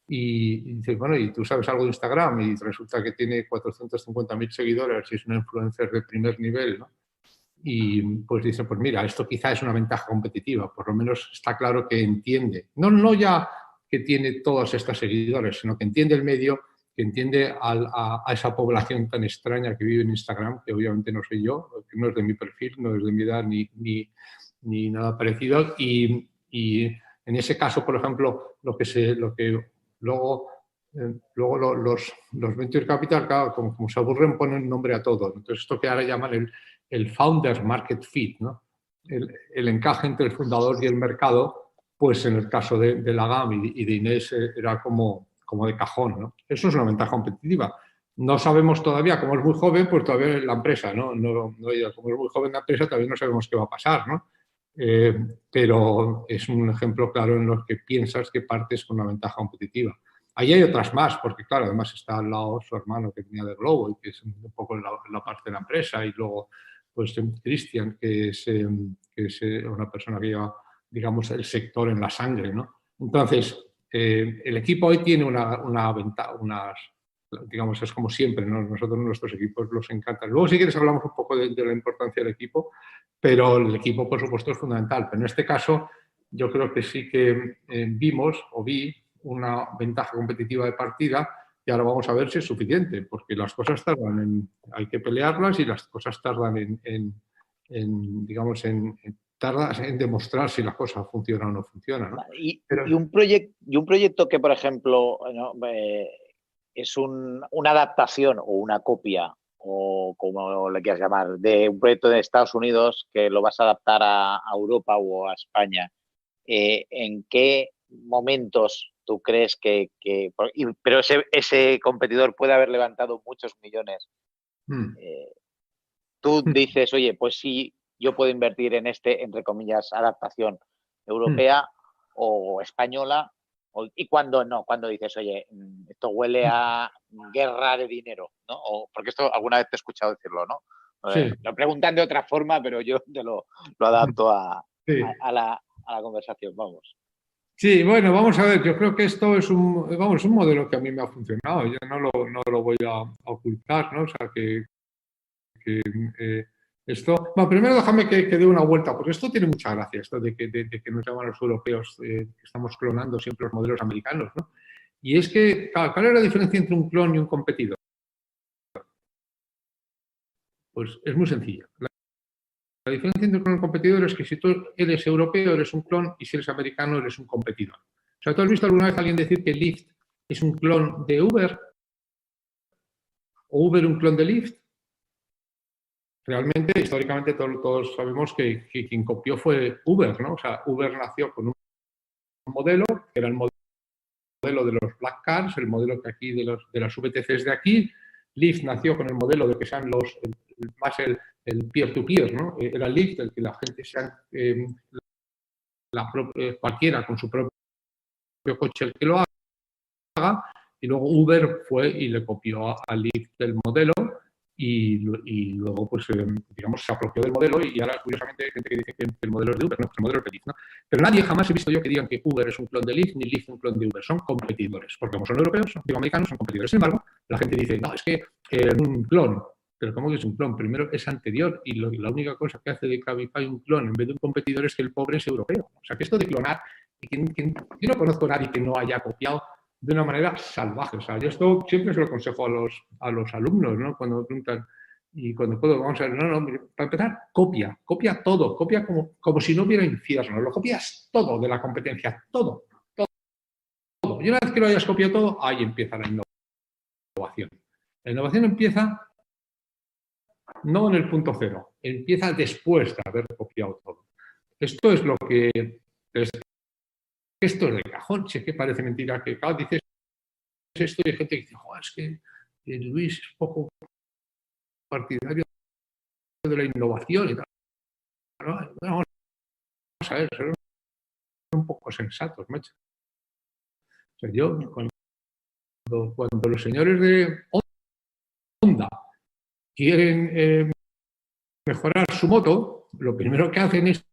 Y dices, bueno, ¿y tú sabes algo de Instagram? Y resulta que tiene 450.000 seguidores y es una influencer de primer nivel, ¿no? Y pues dice, pues mira, esto quizá es una ventaja competitiva, por lo menos está claro que entiende, no ya que tiene todos estos seguidores, sino que entiende el medio, que entiende a esa población tan extraña que vive en Instagram, que obviamente no soy yo, que no es de mi perfil, no es de mi edad ni nada parecido, y en ese caso, por ejemplo, lo que luego los venture capital, claro, como se aburren, ponen nombre a todo. Entonces, esto que ahora llaman el founder market fit, ¿no? El encaje entre el fundador y el mercado, pues en el caso de Lagam y de Inés era como de cajón, ¿no? Eso es una ventaja competitiva. No sabemos todavía, como es muy joven, pues todavía la empresa, ¿no? Como es muy joven la empresa, todavía no sabemos qué va a pasar, ¿no? Pero es un ejemplo claro en los que piensas que partes con una ventaja competitiva. Ahí hay otras más, porque claro, además está al lado su hermano que venía de Globo y que es un poco la parte de la empresa, y luego pues Cristian, que es una persona que lleva, digamos, el sector en la sangre, ¿no? Entonces, el equipo hoy tiene una ventaja, digamos, es como siempre, ¿no? Nosotros nuestros equipos los encantan. Luego, si quieres, hablamos un poco de la importancia del equipo, pero el equipo, por supuesto, es fundamental. Pero en este caso, yo creo que sí que vi una ventaja competitiva de partida y ahora vamos a ver si es suficiente, porque las cosas hay que pelearlas y las cosas tardan digamos, tardas en demostrar si la cosa funciona o no funciona, ¿no? Y un proyecto que, por ejemplo, ¿no? Es una adaptación o una copia, o como le quieras llamar, de un proyecto de Estados Unidos que lo vas a adaptar a Europa o a España. ¿En qué momentos tú crees pero ese competidor puede haber levantado muchos millones? Tú dices, oye, pues sí, yo puedo invertir en entre comillas, adaptación europea o española, y cuando no, cuando dices, oye, esto huele a guerra de dinero, ¿no? Porque esto alguna vez te he escuchado decirlo, ¿no? Sí. Lo preguntan de otra forma, pero yo te lo adapto Sí. a la conversación, vamos. Sí, bueno, vamos a ver, yo creo que esto es un modelo que a mí me ha funcionado, yo no lo voy a ocultar, ¿no? O sea, esto... Bueno, primero déjame que dé una vuelta, porque esto tiene mucha gracia, esto de que nos llaman los europeos, que estamos clonando siempre los modelos americanos, ¿no? Y es que, ¿cuál es la diferencia entre un clon y un competidor? Pues es muy sencilla. La diferencia entre un clon y un competidor es que si tú eres europeo, eres un clon, y si eres americano, eres un competidor. O sea, ¿tú has visto alguna vez a alguien decir que Lyft es un clon de Uber? ¿O Uber un clon de Lyft? Realmente, históricamente, todos sabemos que quien copió fue Uber, ¿no? O sea, Uber nació con un modelo, que era el modelo de los black cars, el modelo que aquí de las VTCs de aquí. Lyft nació con el modelo de que sean más el peer-to-peer, ¿no? Era Lyft el que la gente cualquiera con su propio coche el que lo haga, y luego Uber fue y le copió a Lyft el modelo y luego, pues, digamos, se apropió del modelo, y ahora, curiosamente, hay gente que dice que el modelo es de Uber, no, el modelo es de Lyft, ¿no? Pero nadie jamás he visto yo que digan que Uber es un clon de Lyft ni Lyft un clon de Uber. Son competidores, porque como son europeos, digo, americanos, son competidores. Sin embargo, la gente dice, no, es que un clon. Pero ¿cómo que es un clon? Primero es anterior, y la única cosa que hace de Cabify un clon en vez de un competidor es que el pobre es europeo. O sea, que esto de clonar, yo no conozco a nadie que no haya copiado de una manera salvaje. O sea, yo esto siempre se lo aconsejo a los alumnos, ¿no? Cuando me preguntan, y cuando puedo, vamos a ver, no, para empezar, copia todo, copia como si no hubiera infierno, lo copias todo de la competencia, todo. Y una vez que lo hayas copiado todo, ahí empieza la innovación. La innovación empieza no en el punto cero, empieza después de haber copiado todo. Esto es lo que... Esto es de cajón, si es que parece mentira que dices esto y hay gente que dice, es que Luis es poco partidario de la innovación y tal. Vamos a ver, ser un poco sensatos, macho. O sea, yo, cuando los señores de Honda quieren mejorar su moto, lo primero que hacen es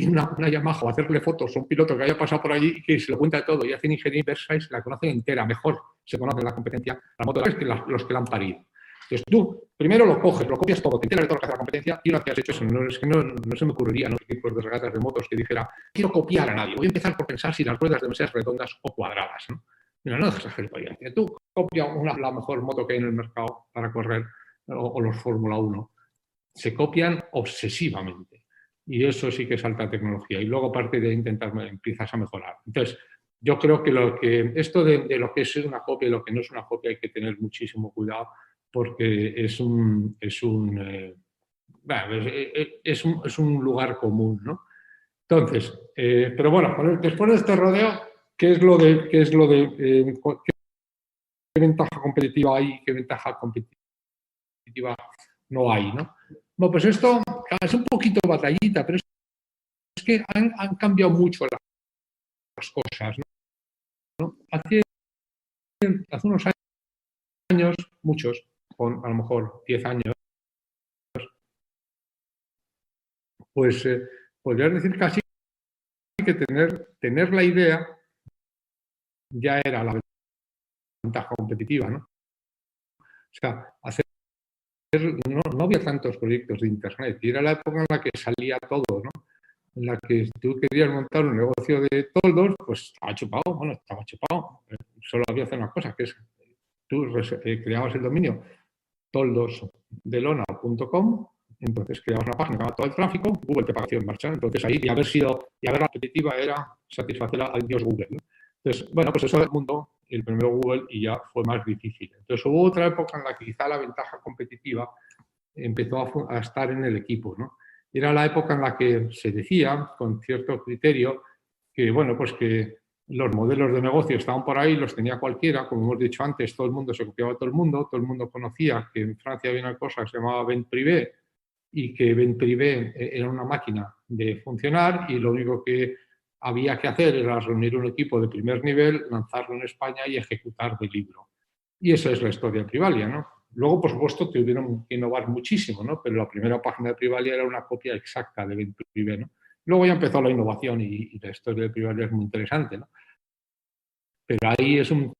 una Yamaha o hacerle fotos a un piloto que haya pasado por allí y que se lo cuenta todo, y hacen ingeniería inversa y se la conocen entera, mejor se conoce la competencia, la moto que los que la han parido. Entonces tú primero lo coges, lo copias todo, te enteras de todo lo que hace la competencia, y una vez que has hecho eso, no se me ocurriría, ¿no?, equipos de regatas de motos que dijera, quiero copiar a nadie, voy a empezar por pensar si las ruedas deben ser redondas o cuadradas, ¿no? Mira, no dejes hacer experiencia. Tú copia la mejor moto que hay en el mercado para correr, o los Fórmula 1. Se copian obsesivamente. Y eso sí que es alta tecnología. Y luego, aparte de intentar, empiezas a mejorar. Entonces, yo creo que esto de lo que es una copia y lo que no es una copia hay que tener muchísimo cuidado, porque es un lugar común, ¿no? Entonces, pero bueno, después de este rodeo, ¿qué ventaja competitiva hay y qué ventaja competitiva no hay, ¿no? Bueno, pues esto es un poquito batallita, pero es que han cambiado mucho las cosas, ¿no? Hace unos años, muchos, con a lo mejor 10 años, pues podrías decir casi que tener la idea ya era la ventaja competitiva, ¿no? O sea, hacer no había tantos proyectos de Internet y era la época en la que salía todo, ¿no? En la que si tú querías montar un negocio de toldos, pues estaba chupado. Solo había que hacer una cosa, que es tú creabas el dominio toldosdelona.com, entonces creabas una página con todo el tráfico, Google te pagaba en marcha, entonces ahí y haber repetitiva era satisfacer al dios Google, ¿no? Entonces, bueno, pues eso era el mundo, el primero Google, y ya fue más difícil. Entonces hubo otra época en la que quizá la ventaja competitiva empezó a estar en el equipo, ¿no? Era la época en la que se decía, con cierto criterio, que, bueno, pues que los modelos de negocio estaban por ahí, los tenía cualquiera, como hemos dicho antes, todo el mundo se copiaba a todo el mundo conocía que en Francia había una cosa que se llamaba Vent Privé y que Vent Privé era una máquina de funcionar y lo único que había que hacer era reunir un equipo de primer nivel, lanzarlo en España y ejecutar de libro. Y esa es la historia de Privalia, ¿no? Luego, por supuesto, tuvieron que innovar muchísimo, ¿no? Pero la primera página de Privalia era una copia exacta de Vent Privé, ¿no? Luego ya empezó la innovación y la historia de Privalia es muy interesante, ¿no? Pero ahí es un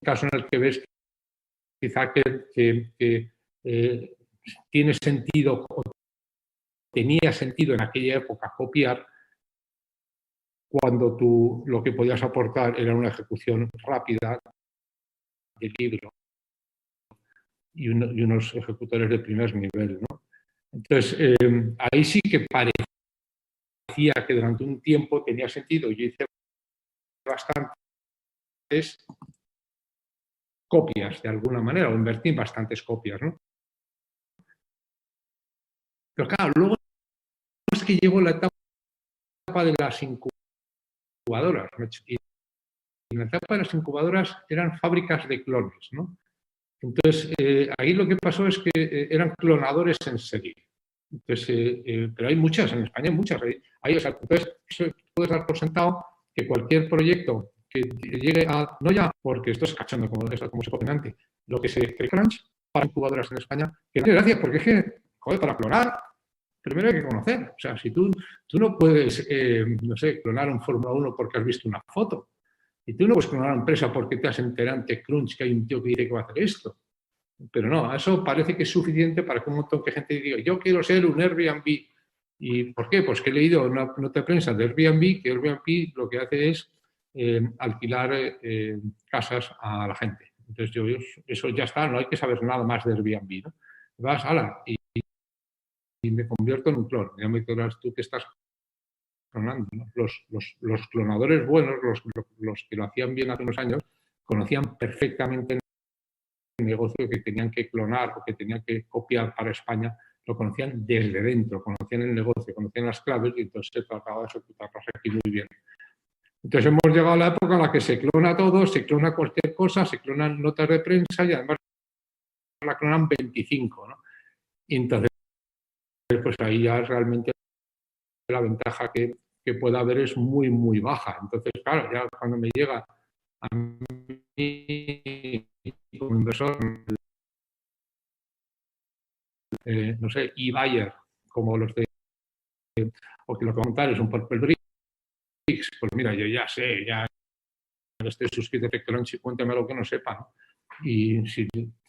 caso en el que ves quizá que tiene sentido, o tenía sentido en aquella época copiar cuando tú lo que podías aportar era una ejecución rápida del libro y unos ejecutores de primer nivel, ¿no? Entonces, ahí sí que parecía que durante un tiempo tenía sentido. Yo hice bastantes copias de alguna manera, o invertí en bastantes copias, ¿no? Pero claro, luego es que llegó la etapa de las incubadoras, ¿no? Y en la etapa de las incubadoras eran fábricas de clones, ¿no? Entonces, ahí lo que pasó es que eran clonadores en serie. Entonces, pero hay muchas, en España hay muchas. Entonces, puedes dar por sentado que cualquier proyecto que llegue a, no ya porque esto es cachondo como se pone antes, lo que se cree crunch para incubadoras en España, que no tiene gracia, porque es que, joder, para clonar, primero hay que conocer. O sea, si tú no puedes, no sé, clonar un Fórmula 1 porque has visto una foto, y tú no puedes clonar una empresa porque te has enterado ante Crunch que hay un tío que dice que va a hacer esto. Pero no, eso parece que es suficiente para que un montón de gente diga, yo quiero ser un Airbnb. ¿Y por qué? Pues que he leído una nota de prensa de Airbnb, que Airbnb lo que hace es alquilar casas a la gente. Entonces, eso ya está, no hay que saber nada más de Airbnb, ¿no? Vas, ala, y me convierto en un clon. Ya me dirás tú que estás clonando, ¿no? Los clonadores buenos, los que lo hacían bien hace unos años, conocían perfectamente el negocio que tenían que clonar o que tenían que copiar para España, lo conocían desde dentro, conocían el negocio, conocían las claves y entonces se trataba de ejecutarlas aquí muy bien. Entonces hemos llegado a la época en la que se clona todo, se clona cualquier cosa, se clonan notas de prensa y además la clonan 25, ¿no? Y entonces, pues ahí ya realmente la ventaja que pueda haber es muy, muy baja. Entonces, claro, ya cuando me llega a mí como inversor, no sé, eBuyer, como los de, o que lo que va a montar es un Purple Bricks, pues mira, yo ya sé, ya estoy suscrito a Tectonics y cuéntame lo que no sepa, ¿no? Y si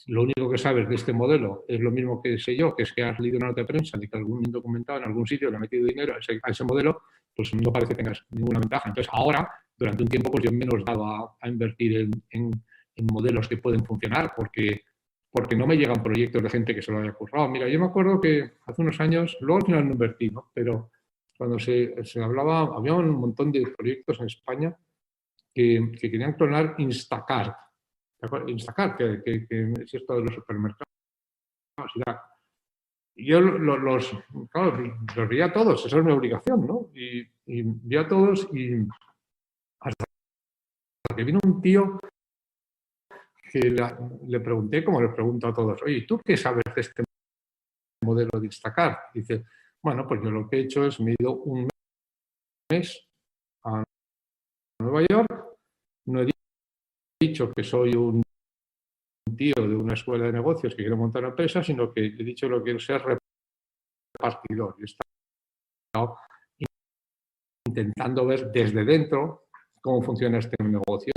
lo único que sabes de este modelo es lo mismo que sé yo, que es que has leído una nota de prensa de que algún documentado en algún sitio le ha metido dinero a ese modelo, pues no parece que tengas ninguna ventaja. Entonces, ahora, durante un tiempo, pues yo menos dado a invertir en modelos que pueden funcionar, porque no me llegan proyectos de gente que se lo haya currado. Mira, yo me acuerdo que hace unos años, luego al final no invertí, ¿no? Pero cuando se hablaba, había un montón de proyectos en España que querían clonar Instacart. Instacart, que es esto de los supermercados. Y yo claro, los veía a todos, esa es mi obligación, ¿no? Y vi a todos y hasta que vino un tío que le pregunté, como le pregunto a todos, oye, ¿tú qué sabes de este modelo de Instacart? Dice, bueno, pues yo lo que he hecho es me he ido un mes a Nueva York, no he dicho que soy un tío de una escuela de negocios que quiere montar una empresa, sino que he dicho lo que quiero ser repartidor. He estado intentando ver desde dentro cómo funciona este negocio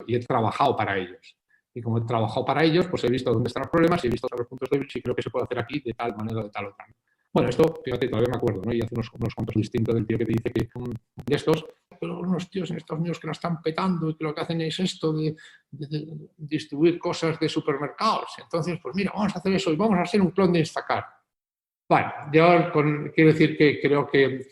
y he trabajado para ellos. Y como he trabajado para ellos, pues he visto dónde están los problemas y he visto los puntos débiles y creo que se puede hacer aquí de tal manera o de tal otra. Bueno, esto, fíjate, todavía me acuerdo, ¿no? Y hace unos cuantos distintos del tío que te dice que de estos, pero unos tíos en Estados Unidos que la están petando y que lo que hacen es esto de distribuir cosas de supermercados. Entonces, pues mira, vamos a hacer eso y vamos a hacer un clon de Instacart. Bueno, yo quiero decir que creo que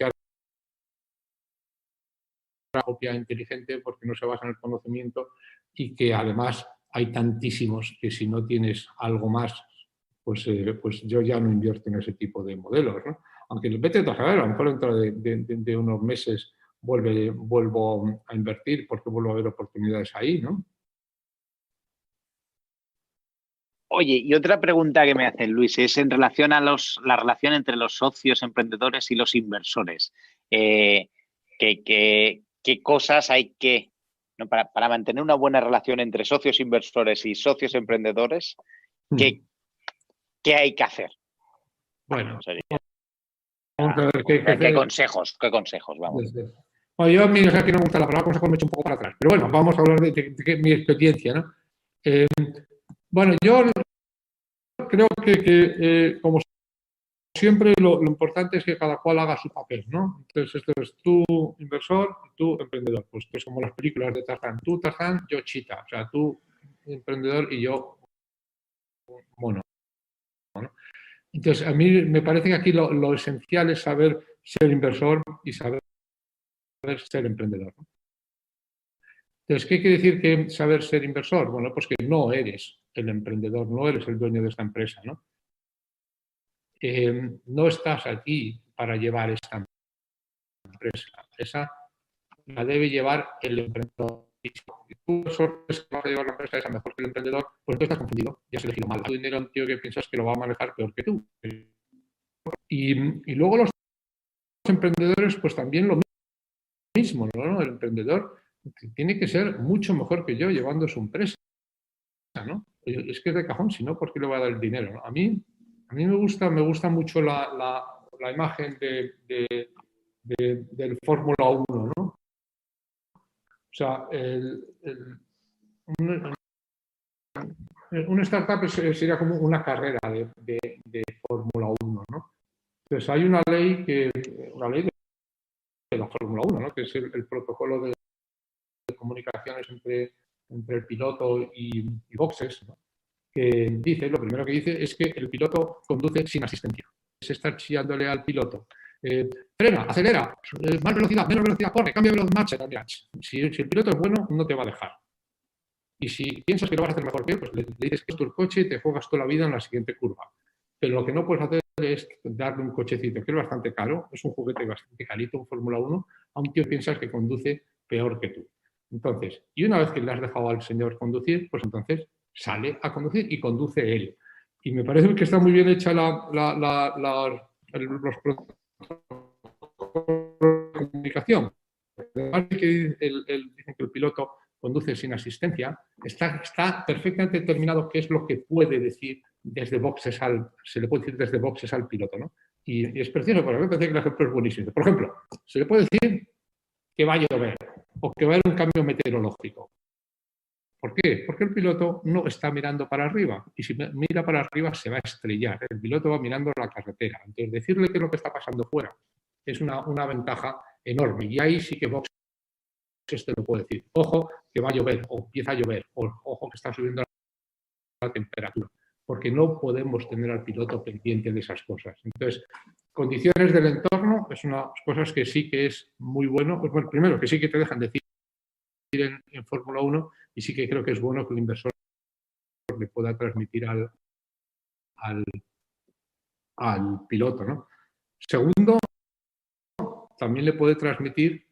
una copia inteligente porque no se basa en el conocimiento y que además hay tantísimos que si no tienes algo más, pues yo ya no invierto en ese tipo de modelos, ¿no? Aunque vete a saber, a lo mejor dentro de unos meses vuelvo a invertir porque vuelvo a ver oportunidades ahí, ¿no? Oye, y otra pregunta que me hace Luis es en relación a la relación entre los socios emprendedores y los inversores. ¿Qué cosas hay que, ¿no? para mantener una buena relación entre socios inversores y socios emprendedores? ¿Qué hay que hacer? Bueno, vamos a ver ¿qué consejos? Vamos. Bueno, yo a mí, o sea, que no me gusta la palabra consejo, me echo un poco para atrás. Pero bueno, vamos a hablar de mi experiencia, ¿no? Bueno, yo creo que como siempre, lo importante es que cada cual haga su papel, ¿no? Entonces, esto es tú inversor y tú emprendedor. Pues es como las películas de Tarzán. Tú Tarzán, yo Chita. O sea, tú emprendedor y yo mono, ¿no? Entonces, a mí me parece que aquí lo esencial es saber ser inversor y saber ser emprendedor, ¿no? Entonces, ¿qué quiere decir que saber ser inversor? Bueno, pues que no eres el emprendedor, no eres el dueño de esta empresa, ¿no? No estás aquí para llevar esta empresa. Esa la debe llevar el emprendedor. Y si tú sorprendes que vas a llevar la empresa esa mejor que el emprendedor, pues tú estás confundido, ya has elegido mal. Tu dinero a un tío que piensas que lo va a manejar peor que tú. Y luego los emprendedores, pues también lo mismo, ¿no? El emprendedor tiene que ser mucho mejor que yo llevando su empresa, ¿no? Es que es de cajón, si no, ¿por qué le va a dar el dinero, ¿no? A mí me gusta mucho la imagen del Fórmula 1, ¿no? O sea, una startup sería como una carrera de Fórmula 1, ¿no? Entonces hay una ley de la Fórmula 1, ¿no? Que es el protocolo de comunicaciones entre el piloto y boxes, ¿no? Que dice, lo primero que dice es que el piloto conduce sin asistencia. Es estar chillándole al piloto. Frena, acelera, más velocidad, menos velocidad, corre, cambia de marcha. Si el piloto es bueno, no te va a dejar. Y si piensas que lo vas a hacer mejor que él, pues le dices que es tu coche y te juegas toda la vida en la siguiente curva. Pero lo que no puedes hacer es darle un cochecito, que es bastante caro, es un juguete bastante carito, un Fórmula 1, a un tío que piensas que conduce peor que tú. Entonces, y una vez que le has dejado al señor conducir, pues entonces sale a conducir y conduce él. Y me parece que está muy bien hecha los de comunicación. Además de que dicen que el piloto conduce sin asistencia, está perfectamente determinado qué es lo que puede decir desde boxes se le puede decir desde boxes al piloto, ¿no? Y es precioso, porque a mí me parece que el ejemplo es buenísimo. Por ejemplo, se le puede decir que va a llover o que va a haber un cambio meteorológico. ¿Por qué? Porque el piloto no está mirando para arriba y si mira para arriba se va a estrellar. El piloto va mirando la carretera. Entonces, decirle qué es lo que está pasando fuera es una ventaja enorme. Y ahí sí que boxes te lo puede decir. Ojo, que va a llover o empieza a llover. O ojo, que está subiendo la temperatura. Porque no podemos tener al piloto pendiente de esas cosas. Entonces, condiciones del entorno es unas cosas que sí que es muy bueno. Pues bueno, primero, que sí que te dejan decir en Fórmula 1 y sí que creo que es bueno que el inversor le pueda transmitir al piloto, ¿no? Segundo, también le puede transmitir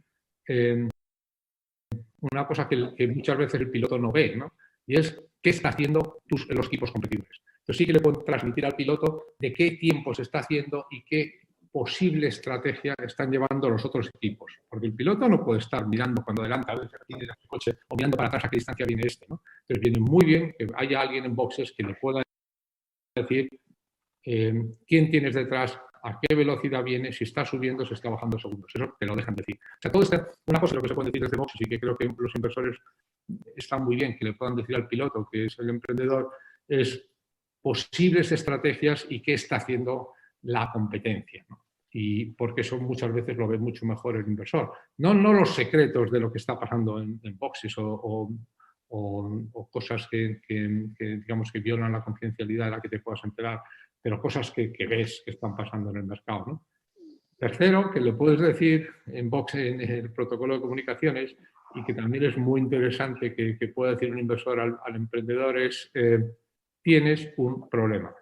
una cosa que muchas veces el piloto no ve, ¿no? Y es qué está haciendo los equipos competidores. Entonces sí que le puede transmitir al piloto de qué tiempo se está haciendo y qué posible estrategia están llevando los otros equipos. Porque el piloto no puede estar mirando cuando adelanta el coche o mirando para atrás a qué distancia viene este, ¿no? Entonces viene muy bien que haya alguien en boxes que le pueda decir quién tienes detrás, a qué velocidad viene, si está subiendo, si está bajando segundos. Eso te lo dejan decir. O sea, todo esto, una cosa es lo que se puede decir desde boxes y que creo que los inversores está muy bien que le puedan decir al piloto, que es el emprendedor, es posibles estrategias y qué está haciendo la competencia, ¿no? Y porque eso muchas veces lo ve mucho mejor el inversor. No los secretos de lo que está pasando en boxes o cosas que, digamos, que violan la confidencialidad de la que te puedas enterar, pero cosas que ves que están pasando en el mercado, ¿no? Tercero, que le puedes decir en el protocolo de comunicaciones, y que también es muy interesante que pueda decir un inversor al emprendedor, es tienes un problema.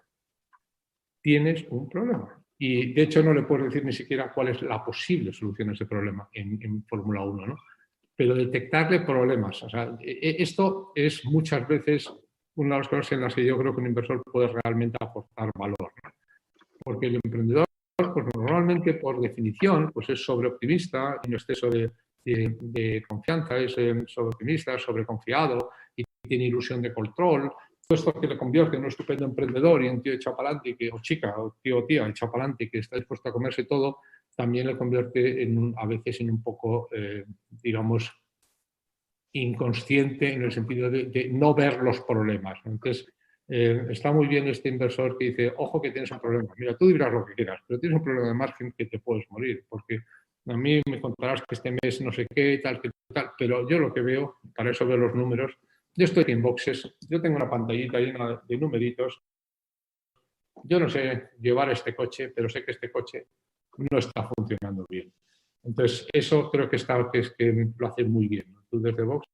Tienes un problema. Y de hecho no le puedes decir ni siquiera cuál es la posible solución a ese problema en Fórmula 1, ¿no? Pero detectarle problemas. O sea, esto es muchas veces una de las cosas en las que yo creo que un inversor puede realmente aportar valor, ¿no? Porque el emprendedor, pues normalmente por definición, pues es sobreoptimista, en exceso de confianza, es sobreoptimista, sobreconfiado y tiene ilusión de control. Todo esto que le convierte en un estupendo emprendedor y en tío echado para adelante, o chica, o tío o tía echado para adelante, que está dispuesto a comerse todo, también le convierte a veces en un poco, digamos, inconsciente en el sentido de no ver los problemas, ¿no? Entonces, está muy bien este inversor que dice, ojo que tienes un problema. Mira, tú dirás lo que quieras, pero tienes un problema de margen que te puedes morir, porque a mí me contarás que este mes no sé qué, tal, pero yo lo que veo, para eso veo los números, yo estoy en boxes, yo tengo una pantallita llena de numeritos, yo no sé llevar este coche, pero sé que este coche no está funcionando bien. Entonces, eso creo que lo hace muy bien, ¿no? Tú desde boxes,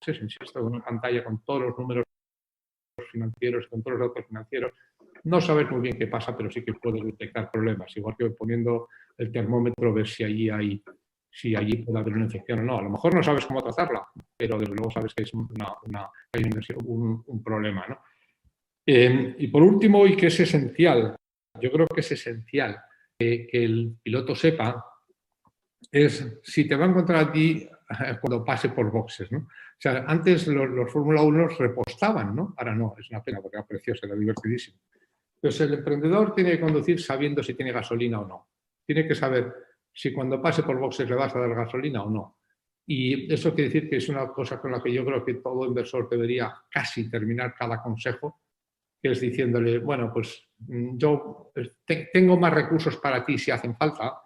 insisto, con una pantalla con todos los números financieros, con todos los datos financieros, no sabes muy bien qué pasa, pero sí que puedes detectar problemas, igual que poniendo el termómetro, ver si allí puede haber una infección o no. A lo mejor no sabes cómo tratarla, pero desde luego sabes que es un problema, ¿no? Y por último, y que es esencial, yo creo que es esencial que el piloto sepa, es si te va a encontrar a ti cuando pase por boxes, ¿no? O sea, antes los Fórmula 1 repostaban, ¿no? Ahora no, es una pena porque era precioso, era divertidísimo. Entonces el emprendedor tiene que conducir sabiendo si tiene gasolina o no. Tiene que saber si cuando pase por boxes le vas a dar gasolina o no. Y eso quiere decir que es una cosa con la que yo creo que todo inversor debería casi terminar cada consejo, que es diciéndole, bueno, pues yo tengo más recursos para ti si hacen falta,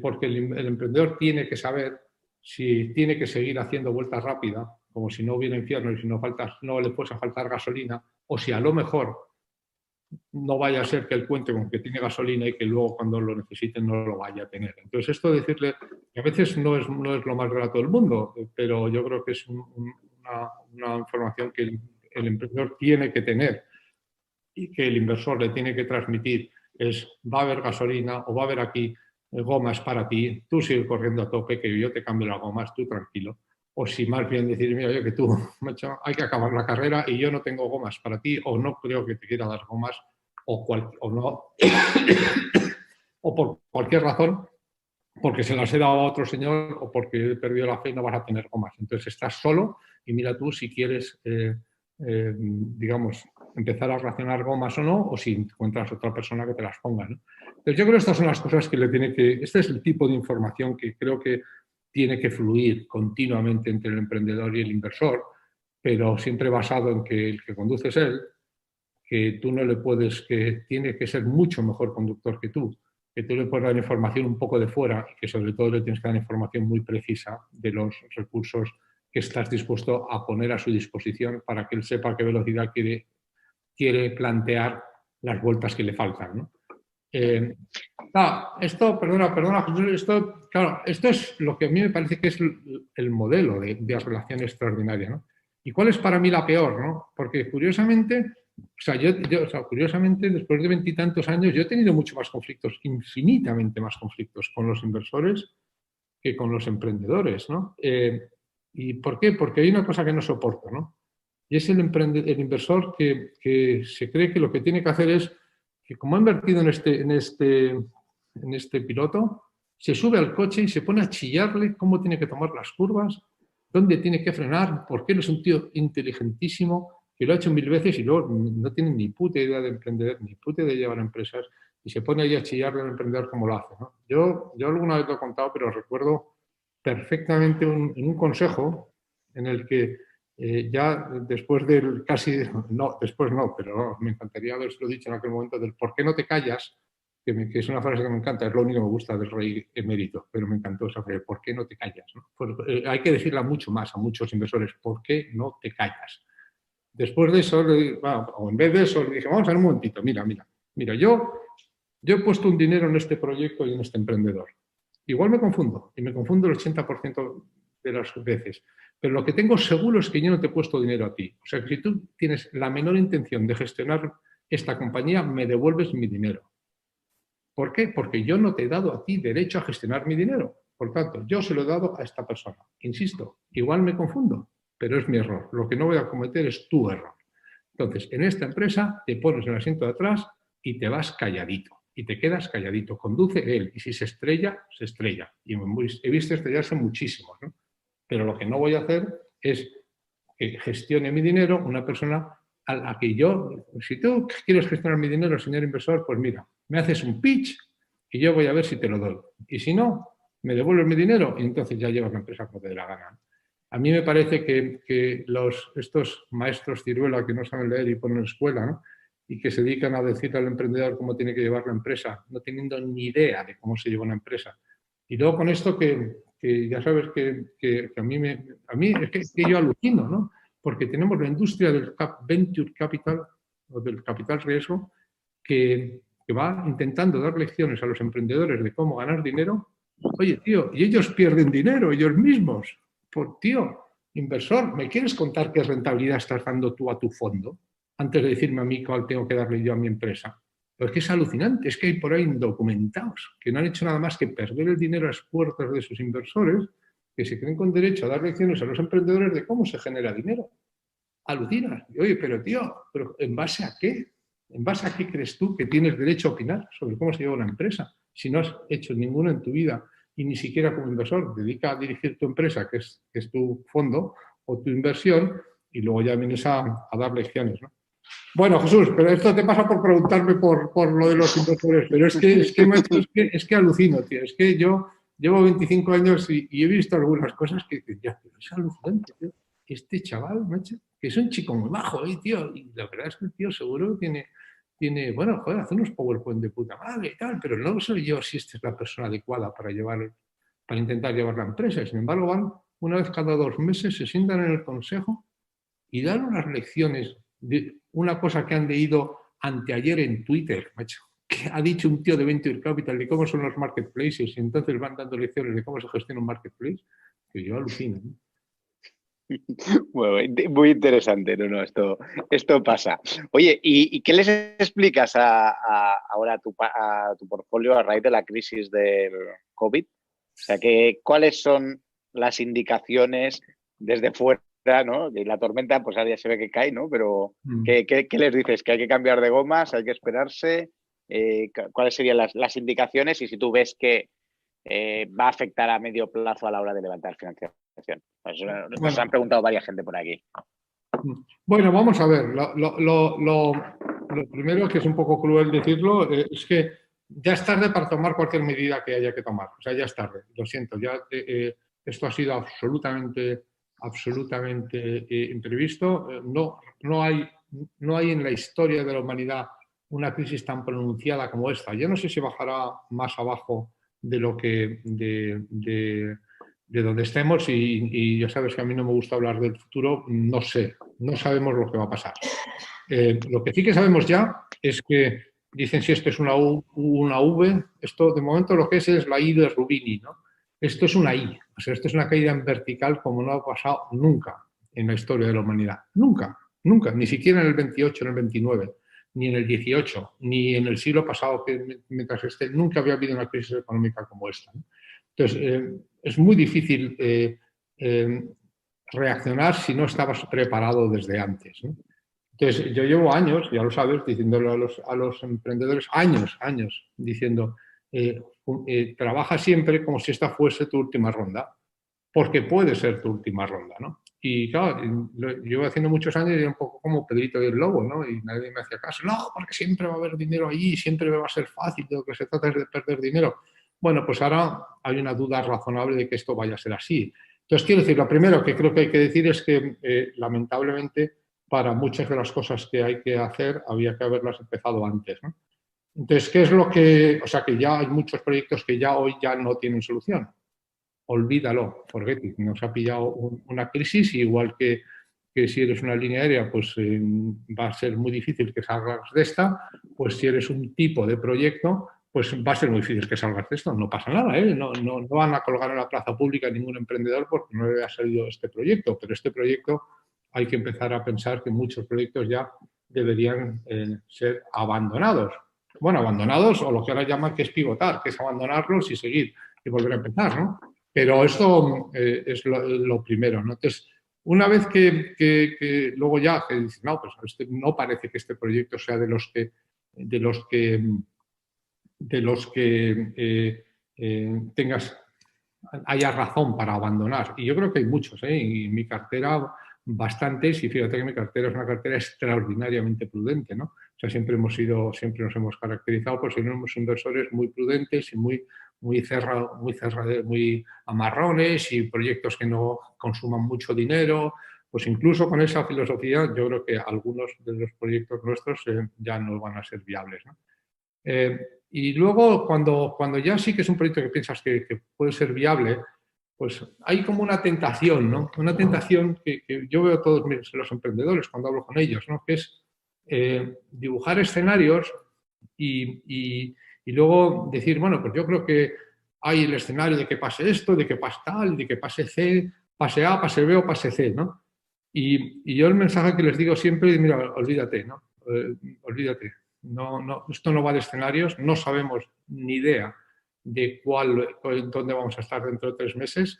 porque el emprendedor tiene que saber si tiene que seguir haciendo vueltas rápidas, como si no hubiera infierno y si no le fuese a faltar gasolina, o si a lo mejor no vaya a ser que él cuente con que tiene gasolina y que luego cuando lo necesiten no lo vaya a tener. Entonces esto de decirle, que a veces no es lo más grato del mundo, pero yo creo que es una información que el emprendedor tiene que tener y que el inversor le tiene que transmitir, es va a haber gasolina o va a haber aquí gomas para ti, tú sigue corriendo a tope, que yo te cambio las gomas, tú tranquilo. O si más bien decir, mira, yo que tú, macho, hay que acabar la carrera y yo no tengo gomas para ti, o no creo que te quiera dar gomas, o no, o por cualquier razón, porque se las he dado a otro señor o porque he perdido la fe y no vas a tener gomas. Entonces estás solo y mira tú si quieres, digamos, empezar a racionar gomas o no, o si encuentras otra persona que te las ponga, ¿no? Entonces yo creo que estas son las cosas que este es el tipo de información que creo que tiene que fluir continuamente entre el emprendedor y el inversor, pero siempre basado en que el que conduce es él, que tú no le puedes, que tiene que ser mucho mejor conductor que tú le puedes dar información un poco de fuera y que sobre todo le tienes que dar información muy precisa de los recursos que estás dispuesto a poner a su disposición para que él sepa a qué velocidad quiere plantear las vueltas que le faltan, ¿no? Esto, perdona, claro, esto es lo que a mí me parece que es el modelo de relación extraordinaria, ¿no? ¿Y cuál es para mí la peor, no? Porque curiosamente, curiosamente, después de 20 y tantos años, yo he tenido mucho más conflictos, infinitamente más conflictos con los inversores que con los emprendedores, ¿no? ¿Y por qué? Porque hay una cosa que no soporto, ¿no? Y es el inversor que se cree que lo que tiene que hacer es que, como ha invertido en este piloto, se sube al coche y se pone a chillarle cómo tiene que tomar las curvas, dónde tiene que frenar, porque él es un tío inteligentísimo que lo ha hecho 1000 veces y luego no tiene ni puta idea de emprender, ni puta idea de llevar empresas, y se pone ahí a chillarle al emprendedor como lo hace, ¿no? Yo alguna vez lo he contado, pero recuerdo perfectamente en un consejo en el que ya después del casi, no, después no, pero me encantaría haberlo dicho en aquel momento del ¿por qué no te callas? Que es una frase que me encanta, es lo único que me gusta del rey emérito, pero me encantó esa frase, ¿por qué no te callas? ¿No? Pues, hay que decirla mucho más a muchos inversores, ¿por qué no te callas? Después de eso, o en vez de eso, le dije, vamos a ver un momentito, mira, yo he puesto un dinero en este proyecto y en este emprendedor. Igual me confundo, y me confundo el 80% de las veces, pero lo que tengo seguro es que yo no te he puesto dinero a ti. O sea, que si tú tienes la menor intención de gestionar esta compañía, me devuelves mi dinero. ¿Por qué? Porque yo no te he dado a ti derecho a gestionar mi dinero. Por tanto, yo se lo he dado a esta persona. Insisto, igual me confundo, pero es mi error. Lo que no voy a cometer es tu error. Entonces, en esta empresa te pones en el asiento de atrás y te vas calladito. Y te quedas calladito. Conduce él. Y si se estrella, se estrella. Y he visto estrellarse muchísimos, ¿no? Pero lo que no voy a hacer es que gestione mi dinero una persona a la que yo, si tú quieres gestionar mi dinero, señor inversor, pues mira, me haces un pitch y yo voy a ver si te lo doy. Y si no, me devuelves mi dinero y entonces ya llevas la empresa como te dé la gana. A mí me parece que estos maestros ciruela que no saben leer y ponen escuela, ¿no? Y que se dedican a decirle al emprendedor cómo tiene que llevar la empresa, no teniendo ni idea de cómo se lleva una empresa. Y luego con esto que ya sabes que a mí es que yo alucino, ¿no? Porque tenemos la industria del venture capital o del capital riesgo que va intentando dar lecciones a los emprendedores de cómo ganar dinero. Oye, tío, y ellos pierden dinero, ellos mismos. Por, tío, inversor, ¿me quieres contar qué rentabilidad estás dando tú a tu fondo antes de decirme a mí cuál tengo que darle yo a mi empresa? Pero es que es alucinante, es que hay por ahí indocumentados que no han hecho nada más que perder el dinero a las puertas de sus inversores, que se creen con derecho a dar lecciones a los emprendedores de cómo se genera dinero. Alucinas. Oye, pero tío, ¿pero en base a qué? ¿En base a qué crees tú que tienes derecho a opinar sobre cómo se lleva una empresa? Si no has hecho ninguno en tu vida y ni siquiera como inversor, dedica a dirigir tu empresa, que es tu fondo o tu inversión, y luego ya vienes a dar lecciones, ¿no? Bueno, Jesús, pero esto te pasa por preguntarme por lo de los inversores, pero es que alucino, tío. Es que yo llevo 25 años y he visto algunas cosas que ya, pero es alucinante, tío. Este chaval, macho, que es un chico muy majo, tío, y la verdad es que el tío seguro tiene, bueno, joder, hace unos PowerPoint de puta madre y tal, pero no sé yo si esta es la persona adecuada para intentar llevar la empresa. Y sin embargo, van una vez cada 2 meses, se sientan en el consejo y dan unas lecciones de una cosa que han leído anteayer en Twitter, macho, que ha dicho un tío de Venture Capital de cómo son los marketplaces y entonces van dando lecciones de cómo se gestiona un marketplace, que yo alucino, ¿no? Bueno, muy interesante, no, esto pasa. Oye, ¿y qué les explicas ahora a tu portfolio a raíz de la crisis del COVID? O sea, ¿cuáles son las indicaciones desde fuera, ¿no? Y la tormenta, pues ahora ya se ve que cae, ¿no? Pero ¿qué les dices? ¿Que hay que cambiar de gomas? ¿Hay que esperarse? ¿Cuáles serían las indicaciones? Y si tú ves que va a afectar a medio plazo a la hora de levantar financiación. Pues nos han preguntado varias gente por aquí. Bueno, vamos a ver. Lo primero, que es un poco cruel decirlo, es que ya es tarde para tomar cualquier medida que haya que tomar. O sea, ya es tarde. Lo siento. Ya esto ha sido absolutamente imprevisto. No hay en la historia de la humanidad una crisis tan pronunciada como esta. Yo no sé si bajará más abajo de lo que de donde estemos y ya sabes que a mí no me gusta hablar del futuro, no sé, no sabemos lo que va a pasar. Lo que sí que sabemos ya es que dicen si esto es una U, una V, esto de momento lo que es la I de Rubini, ¿no? Esto es una I, o sea, esto es una caída en vertical como no ha pasado nunca en la historia de la humanidad, nunca, ni siquiera en el 28, en el 29, ni en el 18, ni en el siglo pasado, que mientras nunca había habido una crisis económica como esta, ¿no? Entonces, es muy difícil reaccionar si no estabas preparado desde antes, ¿no? Entonces, yo llevo años, ya lo sabes, diciéndole a los emprendedores, años, diciendo, trabaja siempre como si esta fuese tu última ronda, porque puede ser tu última ronda, ¿no? Y claro, llevo haciendo muchos años y era un poco como Pedrito y el Lobo, ¿no? Y nadie me hacía caso. No, porque siempre va a haber dinero allí, siempre va a ser fácil, de lo que se trata es de perder dinero. Bueno, pues ahora hay una duda razonable de que esto vaya a ser así. Entonces, quiero decir, lo primero que creo que hay que decir es que, lamentablemente, para muchas de las cosas que hay que hacer, había que haberlas empezado antes, ¿no? Entonces, ¿qué es lo que...? O sea, que ya hay muchos proyectos que ya hoy ya no tienen solución. Olvídalo, forget it. Nos ha pillado una crisis, igual que si eres una línea aérea, pues va a ser muy difícil que salgas de esta, pues si eres un tipo de proyecto, pues va a ser muy difícil que salgas de esto. No pasa nada, ¿eh? No van a colgar en la plaza pública ningún emprendedor porque no le ha salido este proyecto, pero este proyecto hay que empezar a pensar que muchos proyectos ya deberían ser abandonados. Bueno, abandonados o lo que ahora llaman que es pivotar, que es abandonarlos y seguir y volver a empezar, ¿no? Pero esto es lo primero, ¿no? Entonces, una vez que luego ya que dices, no, pues no parece que este proyecto sea de los que haya razón para abandonar. Y yo creo que hay muchos, ¿eh? Y mi cartera bastantes, y fíjate que mi cartera es una cartera extraordinariamente prudente, ¿no? O sea, siempre nos hemos caracterizado por ser unos inversores muy prudentes y muy amarrones y proyectos que no consuman mucho dinero. Pues incluso con esa filosofía yo creo que algunos de los proyectos nuestros ya no van a ser viables, ¿no? Y luego cuando ya sí que es un proyecto que piensas que puede ser viable, pues hay como una tentación, ¿no? Una tentación que yo veo a todos los emprendedores cuando hablo con ellos, ¿no? Que es dibujar escenarios y luego decir, bueno, pues yo creo que hay el escenario de que pase esto, de que pase tal, de que pase C, pase A, pase B o pase C, ¿no? Y yo el mensaje que les digo siempre es, mira, olvídate, ¿no? Olvídate. Esto no va de escenarios, no sabemos ni idea de dónde vamos a estar dentro de 3 meses,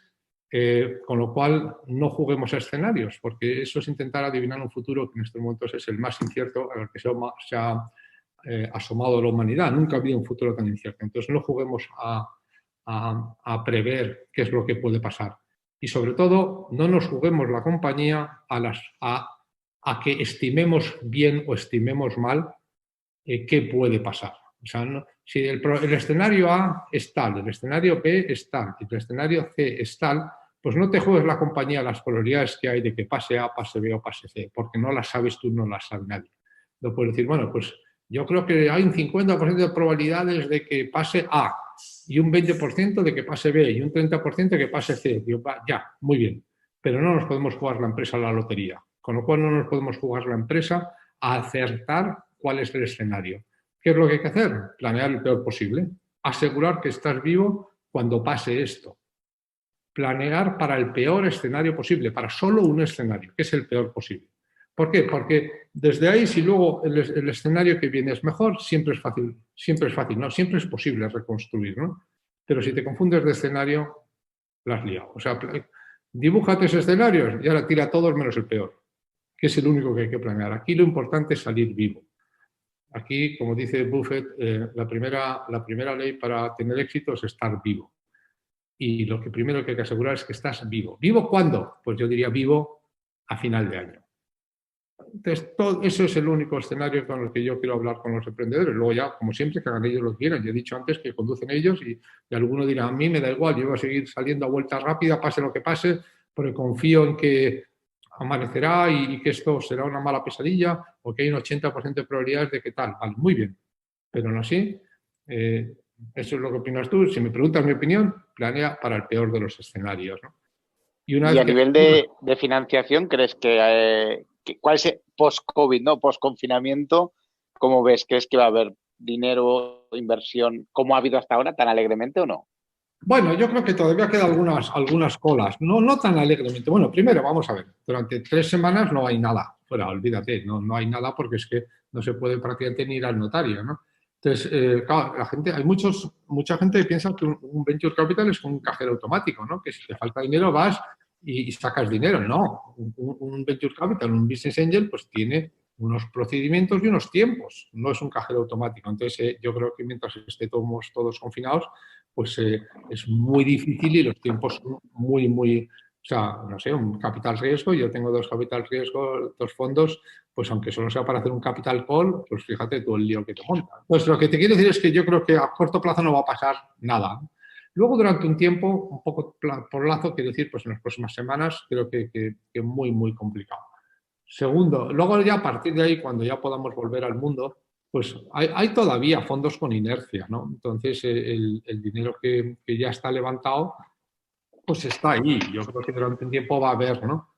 con lo cual no juguemos a escenarios, porque eso es intentar adivinar un futuro que en estos momentos es el más incierto al que se ha asomado la humanidad. Nunca ha habido un futuro tan incierto. Entonces no juguemos a prever qué es lo que puede pasar. Y sobre todo, no nos juguemos la compañía a que estimemos bien o estimemos mal qué puede pasar. O sea, si el escenario A es tal, el escenario B es tal y el escenario C es tal, pues no te juegues la compañía las probabilidades que hay de que pase A, pase B o pase C, porque no las sabes tú, no las sabe nadie. No puedes decir, bueno, pues yo creo que hay un 50% de probabilidades de que pase A y un 20% de que pase B y un 30% de que pase C. Digo, ya, muy bien, pero no nos podemos jugar la empresa a la lotería, con lo cual no nos podemos jugar la empresa a acertar cuál es el escenario. ¿Qué es lo que hay que hacer? Planear el peor posible. Asegurar que estás vivo cuando pase esto. Planear para el peor escenario posible, para solo un escenario, que es el peor posible. ¿Por qué? Porque desde ahí, si luego el escenario que viene es mejor, siempre es fácil, ¿no? Siempre es posible reconstruir, ¿no? Pero si te confundes de escenario, la has liado. O sea, dibújate ese escenario y ahora tira todos menos el peor, que es el único que hay que planear. Aquí lo importante es salir vivo. Aquí, como dice Buffett, la primera ley para tener éxito es estar vivo. Y lo que primero que hay que asegurar es que estás vivo. ¿Vivo cuándo? Pues yo diría vivo a final de año. Entonces, eso es el único escenario con el que yo quiero hablar con los emprendedores. Luego ya, como siempre, que hagan ellos lo que quieran. Yo he dicho antes que conducen ellos y alguno dirá, a mí me da igual, yo voy a seguir saliendo a vuelta rápida, pase lo que pase, porque confío en que amanecerá y que esto será una mala pesadilla o que hay un 80% de probabilidades de que tal. Vale, muy bien. Pero no así. Eso es lo que opinas tú. Si me preguntas mi opinión, planea para el peor de los escenarios, ¿no? Y a nivel de financiación, ¿crees que cuál es post-COVID, ¿no? Post-confinamiento, cómo ves? ¿Crees que va a haber dinero, inversión, como ha habido hasta ahora, tan alegremente o no? Bueno, yo creo que todavía quedan algunas colas, no tan alegremente. Bueno, primero, vamos a ver, durante 3 semanas no hay nada, fuera, olvídate, no hay nada porque es que no se puede prácticamente ni ir al notario, ¿no? Entonces, claro, hay mucha gente que piensa que un venture capital es un cajero automático, ¿no? Que si te falta dinero vas y sacas dinero. No, un venture capital, un business angel, pues tiene unos procedimientos y unos tiempos, no es un cajero automático. Entonces, yo creo que mientras estemos todos confinados, pues es muy difícil y los tiempos son muy, o sea, no sé, un capital riesgo, yo tengo 2 capital riesgo, 2 fondos, pues aunque solo sea para hacer un capital call, pues fíjate tú el lío que te monta. Pues lo que te quiero decir es que yo creo que a corto plazo no va a pasar nada. Luego, durante un tiempo, un poco por plazo, quiero decir, pues en las próximas semanas, creo que muy, muy complicado. Segundo, luego ya a partir de ahí, cuando ya podamos volver al mundo, pues hay todavía fondos con inercia, ¿no? Entonces, el dinero que ya está levantado, pues está ahí. Yo creo que durante un tiempo va a haber, ¿no?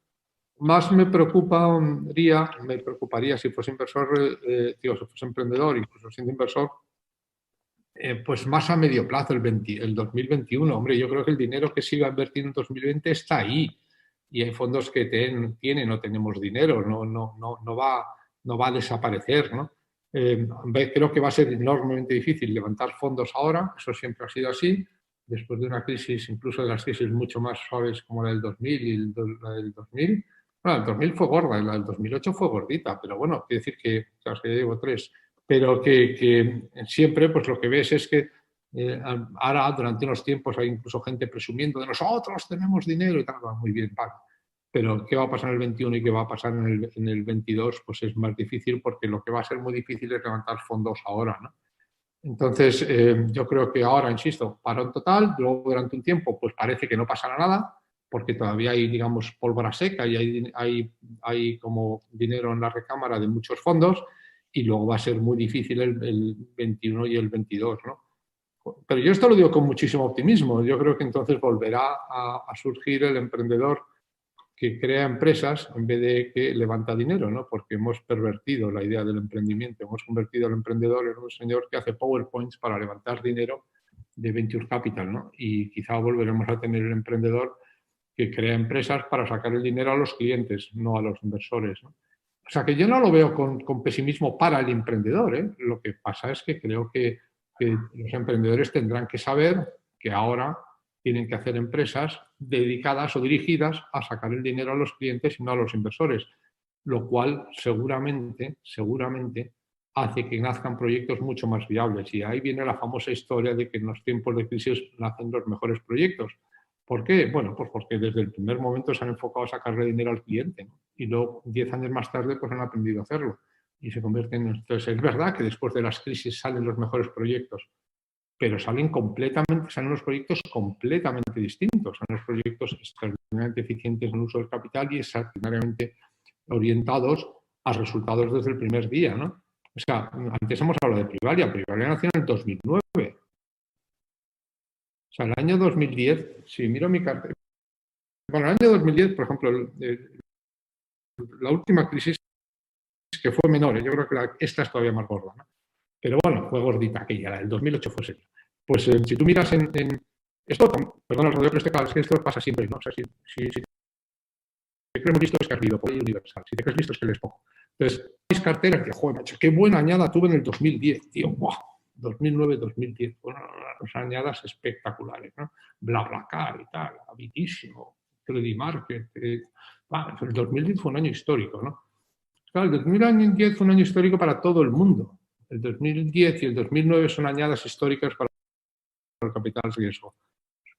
Más me preocuparía si fuese inversor, si fuese emprendedor, incluso siendo inversor, pues más a medio plazo, el 2021. Hombre, yo creo que el dinero que se iba a invertir en 2020 está ahí. Y hay fondos que tienen o tenemos dinero, no va a desaparecer, ¿no? Creo que va a ser enormemente difícil levantar fondos ahora, eso siempre ha sido así, después de una crisis, incluso de las crisis mucho más suaves como la del 2000 y la del 2000. Bueno, el 2000 fue gorda, la del 2008 fue gordita, pero bueno, quiero decir que, sabes que ya llevo tres, pero que siempre pues lo que ves es que ahora durante unos tiempos hay incluso gente presumiendo de nosotros tenemos dinero y tal, va muy bien, vale. Pero qué va a pasar en el 21 y qué va a pasar en el 22, pues es más difícil porque lo que va a ser muy difícil es levantar fondos ahora, ¿no? Entonces, yo creo que ahora, insisto, parón total, luego durante un tiempo pues parece que no pasará nada porque todavía hay, digamos, pólvora seca y hay como dinero en la recámara de muchos fondos y luego va a ser muy difícil el 21 y el 22, ¿no? Pero yo esto lo digo con muchísimo optimismo. Yo creo que entonces volverá a surgir el emprendedor que crea empresas en vez de que levanta dinero, ¿no? Porque hemos pervertido la idea del emprendimiento. Hemos convertido al emprendedor en un señor que hace PowerPoints para levantar dinero de Venture Capital, ¿no? Y quizá volveremos a tener el emprendedor que crea empresas para sacar el dinero a los clientes, no a los inversores, ¿no? O sea que yo no lo veo con pesimismo para el emprendedor, ¿eh? Lo que pasa es que creo que los emprendedores tendrán que saber que ahora tienen que hacer empresas dedicadas o dirigidas a sacar el dinero a los clientes y no a los inversores, lo cual seguramente hace que nazcan proyectos mucho más viables. Y ahí viene la famosa historia de que en los tiempos de crisis nacen los mejores proyectos. ¿Por qué? Bueno, pues porque desde el primer momento se han enfocado a sacarle dinero al cliente, ¿no? Y luego, 10 años más tarde, pues han aprendido a hacerlo. Y se convierten en... Entonces, es verdad que después de las crisis salen los mejores proyectos, pero salen los proyectos completamente distintos. Son los proyectos extraordinariamente eficientes en el uso del capital y extraordinariamente orientados a resultados desde el primer día, ¿no? O sea, antes hemos hablado de Privalia. Privalia nació en el 2009. O sea, el año 2010, si miro mi cartera... Bueno, el año 2010, por ejemplo, la última crisis, que fue menor, yo creo que esta es todavía más gorda, ¿no? Pero bueno, fue gordita aquella, la del 2008 fue seria. Pues si tú miras esto, perdón, el rodeo, pero es que esto pasa siempre, ¿no? O sea, si te crees listo es que has leído por ahí universal, si te crees listo es que lees poco. Entonces, mis carteras, que joder, macho, qué buena añada tuve en el 2010, tío, ¡wow! 2009, 2010, bueno, unas añadas espectaculares, ¿no? BlaBlaCar y tal, habitísimo, Credit Market. El 2010 fue un año histórico, ¿no? Claro, el 2010 fue un año histórico para todo el mundo. El 2010 y el 2009 son añadas históricas para el capital riesgo.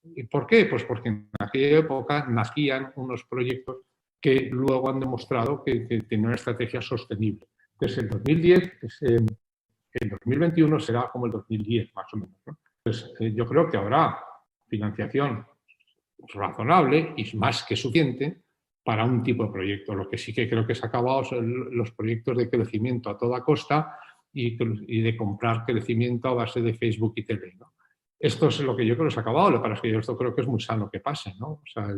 ¿Y por qué? Pues porque en aquella época nacían unos proyectos que luego han demostrado que tienen una estrategia sostenible. Entonces, el 2010, el 2021 será como el 2010, más o menos, ¿no? Entonces, yo creo que habrá financiación razonable y más que suficiente para un tipo de proyecto. Lo que sí que creo que se ha acabado son los proyectos de crecimiento a toda costa y de comprar crecimiento a base de Facebook y tele, ¿no? Esto es lo que yo creo que se ha acabado. Lo que pasa es que yo esto creo que es muy sano que pase, ¿no? O sea,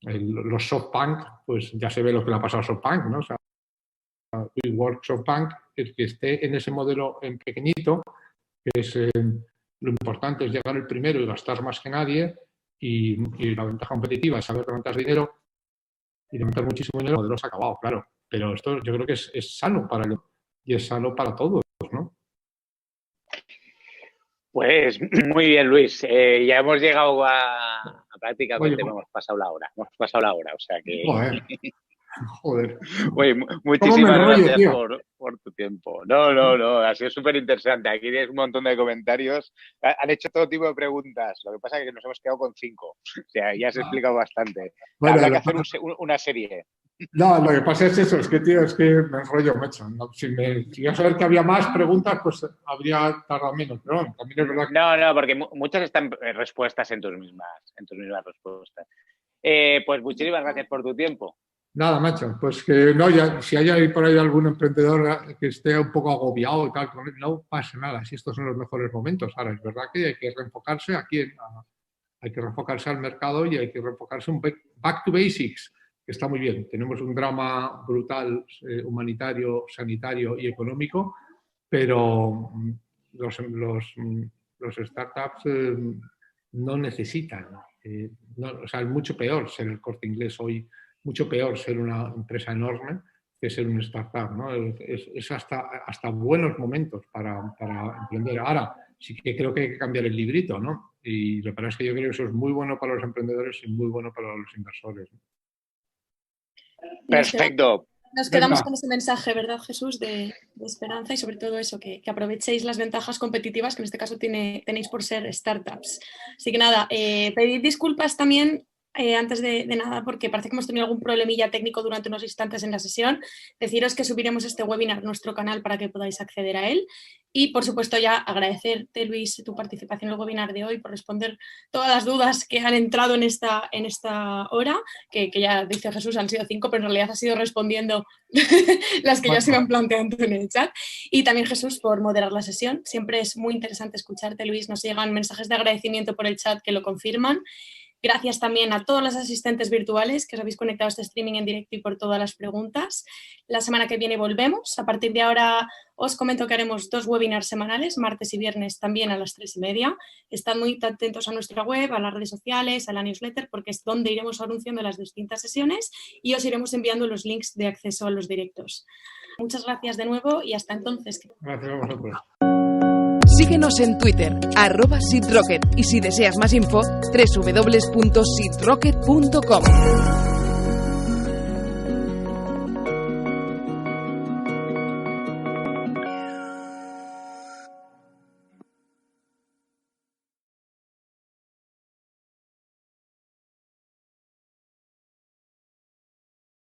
los SoftBank, pues ya se ve lo que le ha pasado a SoftBank, ¿no? O sea, WeWork, SoftBank, el que esté en ese modelo en pequeñito, que es lo importante es llegar el primero y gastar más que nadie, y la ventaja competitiva es saber levantar dinero y levantar muchísimo dinero. El modelo se ha acabado, claro, pero esto yo creo que es sano para y es sano para todos, ¿no? Pues muy bien, Luis. Ya hemos llegado a prácticamente, Oye, hemos pasado la hora. Hemos pasado la hora, o sea que... Joder. Oye, muchísimas gracias por tu tiempo. No, ha sido súper interesante. Aquí tienes un montón de comentarios. Han hecho todo tipo de preguntas. Lo que pasa es que nos hemos quedado con 5. O sea, ya has explicado bastante. Bueno, Habrá que hacer una serie. No, lo que pasa es eso, es que, tío, es que me enrollo, macho. No, si iba a saber que había más preguntas, pues habría tardado menos. Pero bueno, también es verdad que... No, porque muchas están respuestas en tus mismas respuestas. Pues muchísimas gracias por tu tiempo. Nada, macho, pues que no, ya, si hay ahí por ahí algún emprendedor que esté un poco agobiado y tal, no pasa nada, si estos son los mejores momentos. Ahora, es verdad que hay que reenfocarse hay que reenfocarse al mercado y hay que reenfocarse un back to basics, que está muy bien. Tenemos un drama brutal humanitario, sanitario y económico, pero los startups no necesitan, o sea, es mucho peor ser el Corte Inglés hoy, mucho peor ser una empresa enorme que ser un startup, ¿no? Es hasta buenos momentos para emprender. Ahora, sí que creo que hay que cambiar el librito, ¿no? Y lo que pasa es que yo creo que eso es muy bueno para los emprendedores y muy bueno para los inversores, ¿no? Perfecto. Nos quedamos con ese mensaje, ¿verdad, Jesús? De esperanza y sobre todo eso, que aprovechéis las ventajas competitivas que en este caso tenéis por ser startups. Así que nada, pedid disculpas también antes de nada, porque parece que hemos tenido algún problemilla técnico durante unos instantes en la sesión. Deciros que subiremos este webinar a nuestro canal para que podáis acceder a él. Y, por supuesto, ya agradecerte, Luis, tu participación en el webinar de hoy por responder todas las dudas que han entrado en esta hora, que ya dice Jesús, han sido 5, pero en realidad has ido respondiendo las que ya se iban planteando en el chat. Y también, Jesús, por moderar la sesión. Siempre es muy interesante escucharte, Luis. Nos llegan mensajes de agradecimiento por el chat que lo confirman. Gracias también a todos los asistentes virtuales que os habéis conectado a este streaming en directo y por todas las preguntas. La semana que viene volvemos. A partir de ahora os comento que haremos 2 webinars semanales, martes y viernes también a las 3:30. Estad muy atentos a nuestra web, a las redes sociales, a la newsletter, porque es donde iremos anunciando las distintas sesiones y os iremos enviando los links de acceso a los directos. Muchas gracias de nuevo y hasta entonces. Gracias a vosotros. Síguenos en Twitter, @SeedRocket, y si deseas más info, www.seedrocket.com.